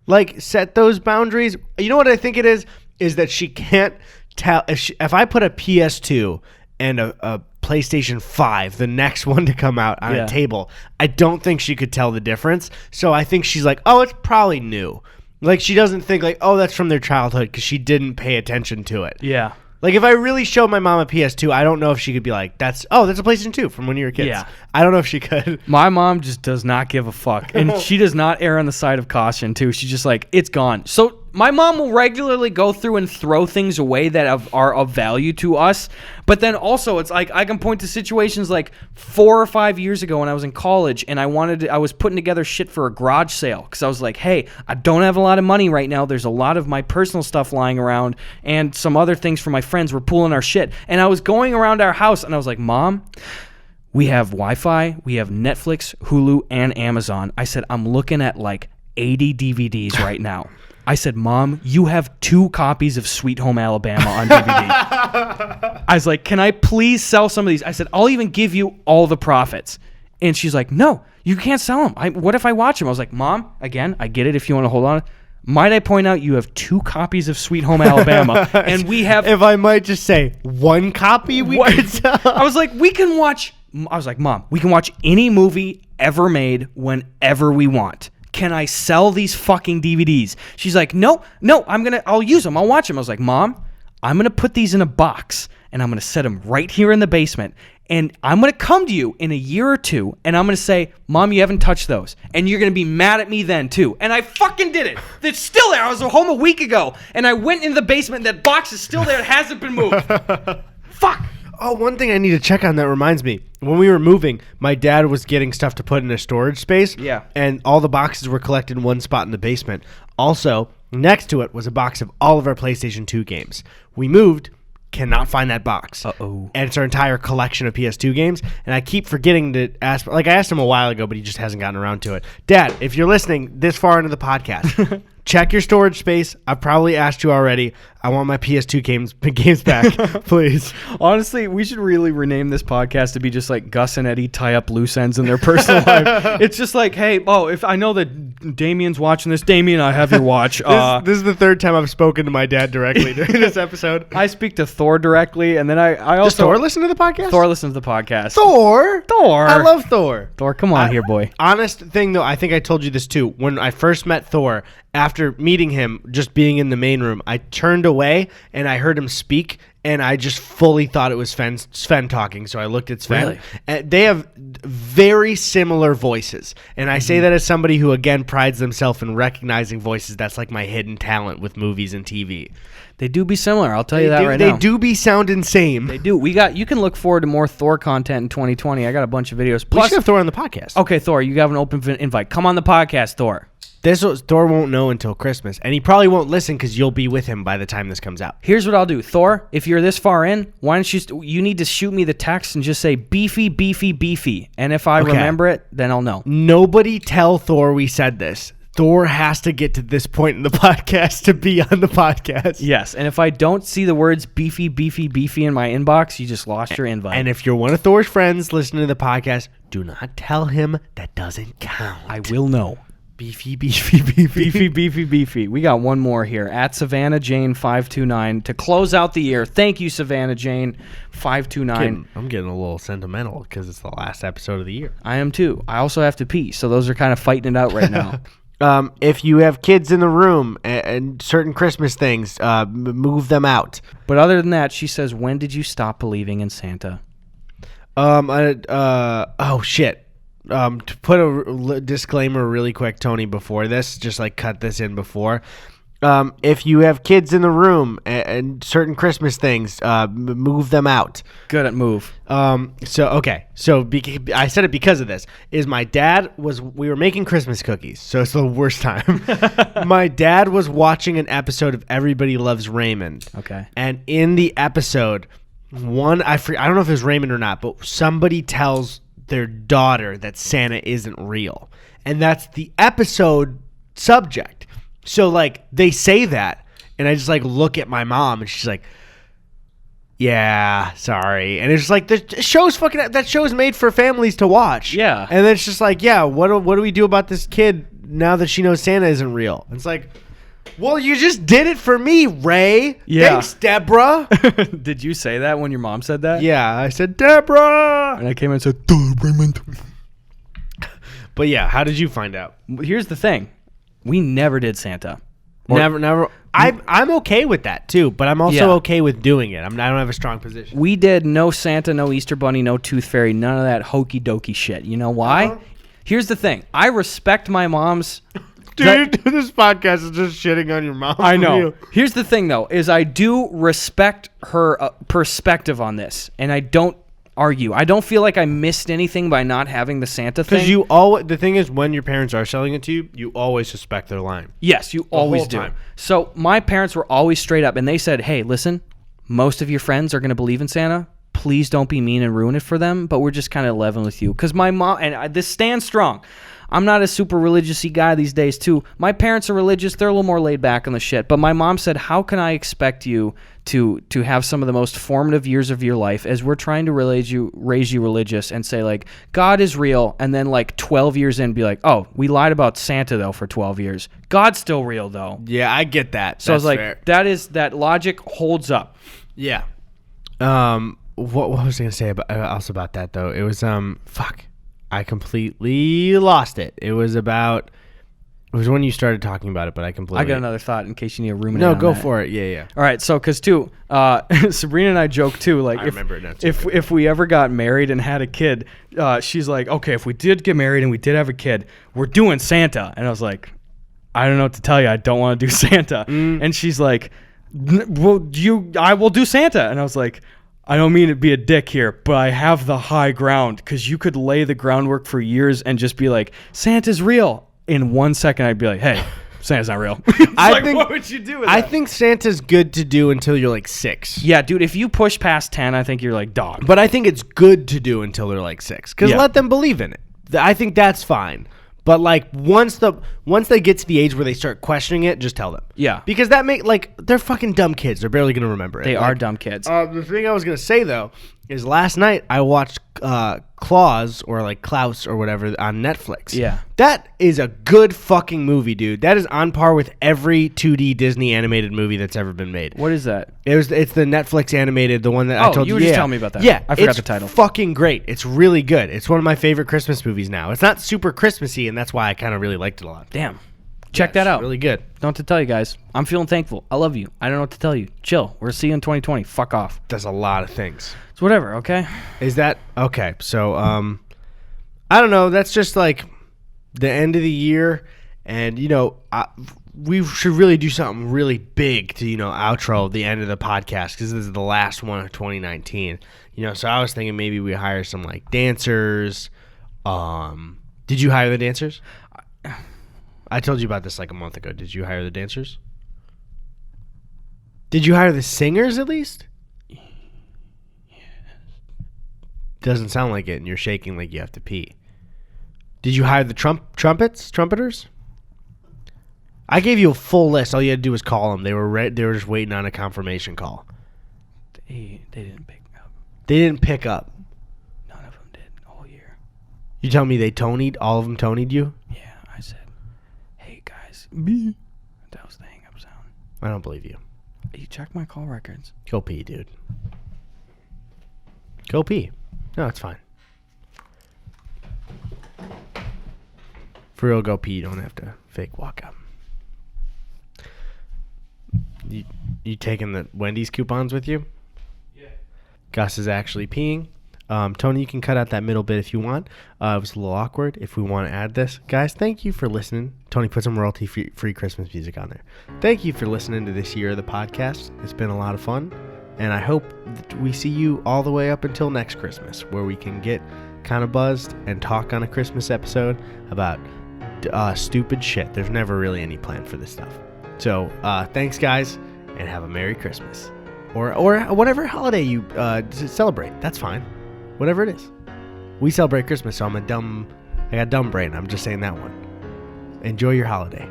like set those boundaries. You know what I think it is that she can't tell if I put a PS2 and a PlayStation 5, the next one to come out on a table, I don't think she could tell the difference. So I think she's like, oh, it's probably new. Like she doesn't think like, oh, that's from their childhood because she didn't pay attention to it. Yeah. Like, if I really showed my mom a PS2, I don't know if she could be like, that's a PlayStation 2 from when you were kids. Yeah. I don't know if she could. My mom just does not give a fuck. And she does not err on the side of caution, too. She's just like, it's gone. So my mom will regularly go through and throw things away that are of value to us. But then also, it's like, I can point to situations like 4 or 5 years ago when I was in college, and I was putting together shit for a garage sale. Because I was like, hey, I don't have a lot of money right now. There's a lot of my personal stuff lying around, and some other things for my friends. We're pulling our shit. And I was going around our house, and I was like, Mom, we have Wi-Fi, we have Netflix, Hulu, and Amazon. I said, I'm looking at like 80 DVDs right now. I said, Mom, you have 2 copies of Sweet Home Alabama on DVD. I was like, can I please sell some of these? I said, I'll even give you all the profits. And she's like, no, you can't sell them. What if I watch them? I was like, Mom, again, I get it if you want to hold on. Might I point out you have 2 copies of Sweet Home Alabama, and we have... If I might just say, 1 copy we could sell. I was like, we can watch... I was like, Mom, we can watch any movie ever made whenever we want. Can I sell these fucking DVDs? She's like, no, I'll use them. I'll watch them. I was like, Mom, I'm going to put these in a box and I'm going to set them right here in the basement. And I'm going to come to you in a year or two, and I'm going to say, Mom, you haven't touched those. And you're going to be mad at me then, too. And I fucking did it. It's still there. I was home a week ago, and I went in the basement. That box is still there. It hasn't been moved. Fuck. Oh, one thing I need to check on that reminds me. When we were moving, my dad was getting stuff to put in a storage space. Yeah. And all the boxes were collected in one spot in the basement. Also, next to it was a box of all of our PlayStation 2 games. We moved, cannot find that box. Uh-oh. And it's our entire collection of PS2 games. And I keep forgetting to ask. Like, I asked him a while ago, but he just hasn't gotten around to it. Dad, if you're listening this far into the podcast, check your storage space. I've probably asked you already. I want my PS2 games back, please. Honestly, we should really rename this podcast to be just like Gus and Eddy tie up loose ends in their personal life. It's just like, hey, if I know that Damien's watching this, Damien, I have your watch. This is the third time I've spoken to my dad directly during this episode. I speak to Thor directly, and then I also... Does Thor listen to the podcast? Thor listens to the podcast. Thor! I love Thor. Thor, come on here, boy. Honest thing, though, I think I told you this, too. When I first met Thor, after meeting him, just being in the main room, I turned away, and I heard him speak, and I just fully thought it was Sven talking, so I looked at Sven. Really? And they have very similar voices, and I say that as somebody who, again, prides themselves in recognizing voices. That's like my hidden talent with movies and TV. They do be similar, I'll tell you that right now. They do be sounding same. They do. You can look forward to more Thor content in 2020. I got a bunch of videos. We should have Thor on the podcast. Okay, Thor, you have an open invite. Come on the podcast, Thor. Thor won't know until Christmas, and he probably won't listen because you'll be with him by the time this comes out. Here's what I'll do. Thor, if you're this far in, why don't you need to shoot me the text and just say beefy, beefy, beefy. And if I remember it, then I'll know. Nobody tell Thor we said this. Thor has to get to this point in the podcast to be on the podcast. Yes, and if I don't see the words beefy, beefy, beefy in my inbox, you just lost your invite. And if you're one of Thor's friends listening to the podcast, do not tell him that doesn't count. I will know. Beefy, beefy, beefy. Beefy, beefy, beefy. We got one more here. At Savannah Jane 529 to close out the year. Thank you, Savannah Jane 529. I'm getting a little sentimental because it's the last episode of the year. I am too. I also have to pee, so those are kind of fighting it out right now. If you have kids in the room and certain Christmas things, move them out. But other than that, she says, when did you stop believing in Santa? Oh, shit. To put a disclaimer really quick, Tony, before this, just like cut this in before. If you have kids in the room and certain Christmas things, move them out. Good at move. I said it because of this. We were making Christmas cookies, so it's the worst time. My dad was watching an episode of Everybody Loves Raymond. Okay. And in the episode, I don't know if it was Raymond or not, but somebody tells their daughter that Santa isn't real. And that's the episode subject. So, like, they say that, and I just, like, look at my mom, and she's like, yeah, sorry. And it's just like, that show's made for families to watch. Yeah. And then it's just like, yeah, what do we do about this kid now that she knows Santa isn't real? And it's like, well, you just did it for me, Ray. Yeah. Thanks, Deborah. Did you say that when your mom said that? Yeah, I said, Deborah. And I came in and said, Raymond. But yeah, how did you find out? Here's the thing. We never did Santa. Never. I'm okay with that too, but I'm also okay with doing it. I don't have a strong position. We did no Santa, no Easter Bunny, no Tooth Fairy, none of that hokey dokey shit. You know why? Uh-huh. Here's the thing. I respect my mom's... Dude, this podcast is just shitting on your mom. I know. Here's the thing, though, is I do respect her perspective on this, and I don't argue. I don't feel like I missed anything by not having the Santa thing. Because the thing is, when your parents are selling it to you, you always suspect they're lying. Yes, you always whole do. time. So my parents were always straight up, and they said, hey, listen, most of your friends are going to believe in Santa. Please don't be mean and ruin it for them, but we're just kind of leveling with you. Because my mom, and this stands strong, I'm not a super religious-y guy these days, too. My parents are religious. They're a little more laid back on the shit. But my mom said, how can I expect you to have some of the most formative years of your life as we're trying to raise you religious and say, like, God is real, and then, like, 12 years in, be like, oh, we lied about Santa, though, for 12 years. God's still real, though. Yeah, I get that. So I was like, fair. That logic holds up. Yeah. What was I going to say about that, though? It was, I completely lost it. It was about It was when you started talking about it, but I completely... I got another thought in case you need a ruminate. No, on go that. for it. Yeah. All right, so because too, Sabrina and I joke too. Like, I remember it now, too. if we ever got married and had a kid, she's like, okay, if we did get married and we did have a kid, we're doing Santa. And I was like, I don't know what to tell you. I don't want to do Santa. And she's like, I will do Santa. And I was like, I don't mean to be a dick here, but I have the high ground because you could lay the groundwork for years and just be like, Santa's real. In 1 second, I'd be like, hey, Santa's not real. What would you do with that? I think Santa's good to do until you're like 6. Yeah, dude, if you push past 10, I think you're like dog. But I think it's good to do until they're like 6. Because Yeah. let them believe in it. I think that's fine. But like once they get to the age where they start questioning it, just tell them. Yeah. Because they're fucking dumb kids. They're barely gonna remember it. They are dumb kids. The thing I was gonna say though is last night I watched Claus or like Klaus or whatever on Netflix. Yeah. That is a good fucking movie, dude. That is on par with every 2D Disney animated movie that's ever been made. What is that? It's the Netflix animated, the one that I told you. You were just telling me about that. Yeah, I forgot it's the title. Fucking great. It's really good. It's one of my favorite Christmas movies now. It's not super Christmassy, and that's why I kind of really liked it a lot. Damn. Check that out. Really good. Don't know what to tell you guys. I'm feeling thankful. I love you. I don't know what to tell you. Chill. We'll see you in 2020. Fuck off. Does a lot of things. It's whatever, okay? Is that okay? So, I don't know. That's just like the end of the year, and we should really do something really big to outro the end of the podcast because this is the last one of 2019. So I was thinking maybe we hire some like dancers. Did you hire the dancers? I told you about this like a month ago. Did you hire the dancers? Did you hire the singers at least? Yes. Doesn't sound like it, and you're shaking like you have to pee. Did you hire the trumpeters? I gave you a full list. All you had to do was call them. They were they were just waiting on a confirmation call. They didn't pick up. They didn't pick up. None of them did the whole year. You tell me they Tony'd? All of them Tony'd you? Yeah, I said, hey, guys. That was the hang-up sound. I don't believe you. You check my call records. Go pee, dude. Go pee. No, it's fine. For real, go pee. You don't have to fake walk out. You taking the Wendy's coupons with you? Yeah. Gus is actually peeing. Tony, you can cut out that middle bit if you want. It was a little awkward. If we want to add this. Guys, thank you for listening. Tony, put some royalty-free Christmas music on there. Thank you for listening to this year of the podcast. It's been a lot of fun. And I hope that we see you all the way up until next Christmas, where we can get kind of buzzed and talk on a Christmas episode about stupid shit. There's never really any plan for this stuff. So thanks, guys, and have a Merry Christmas. Or whatever holiday you celebrate. That's fine. Whatever it is. We celebrate Christmas, so I got dumb brain. I'm just saying that one. Enjoy your holiday.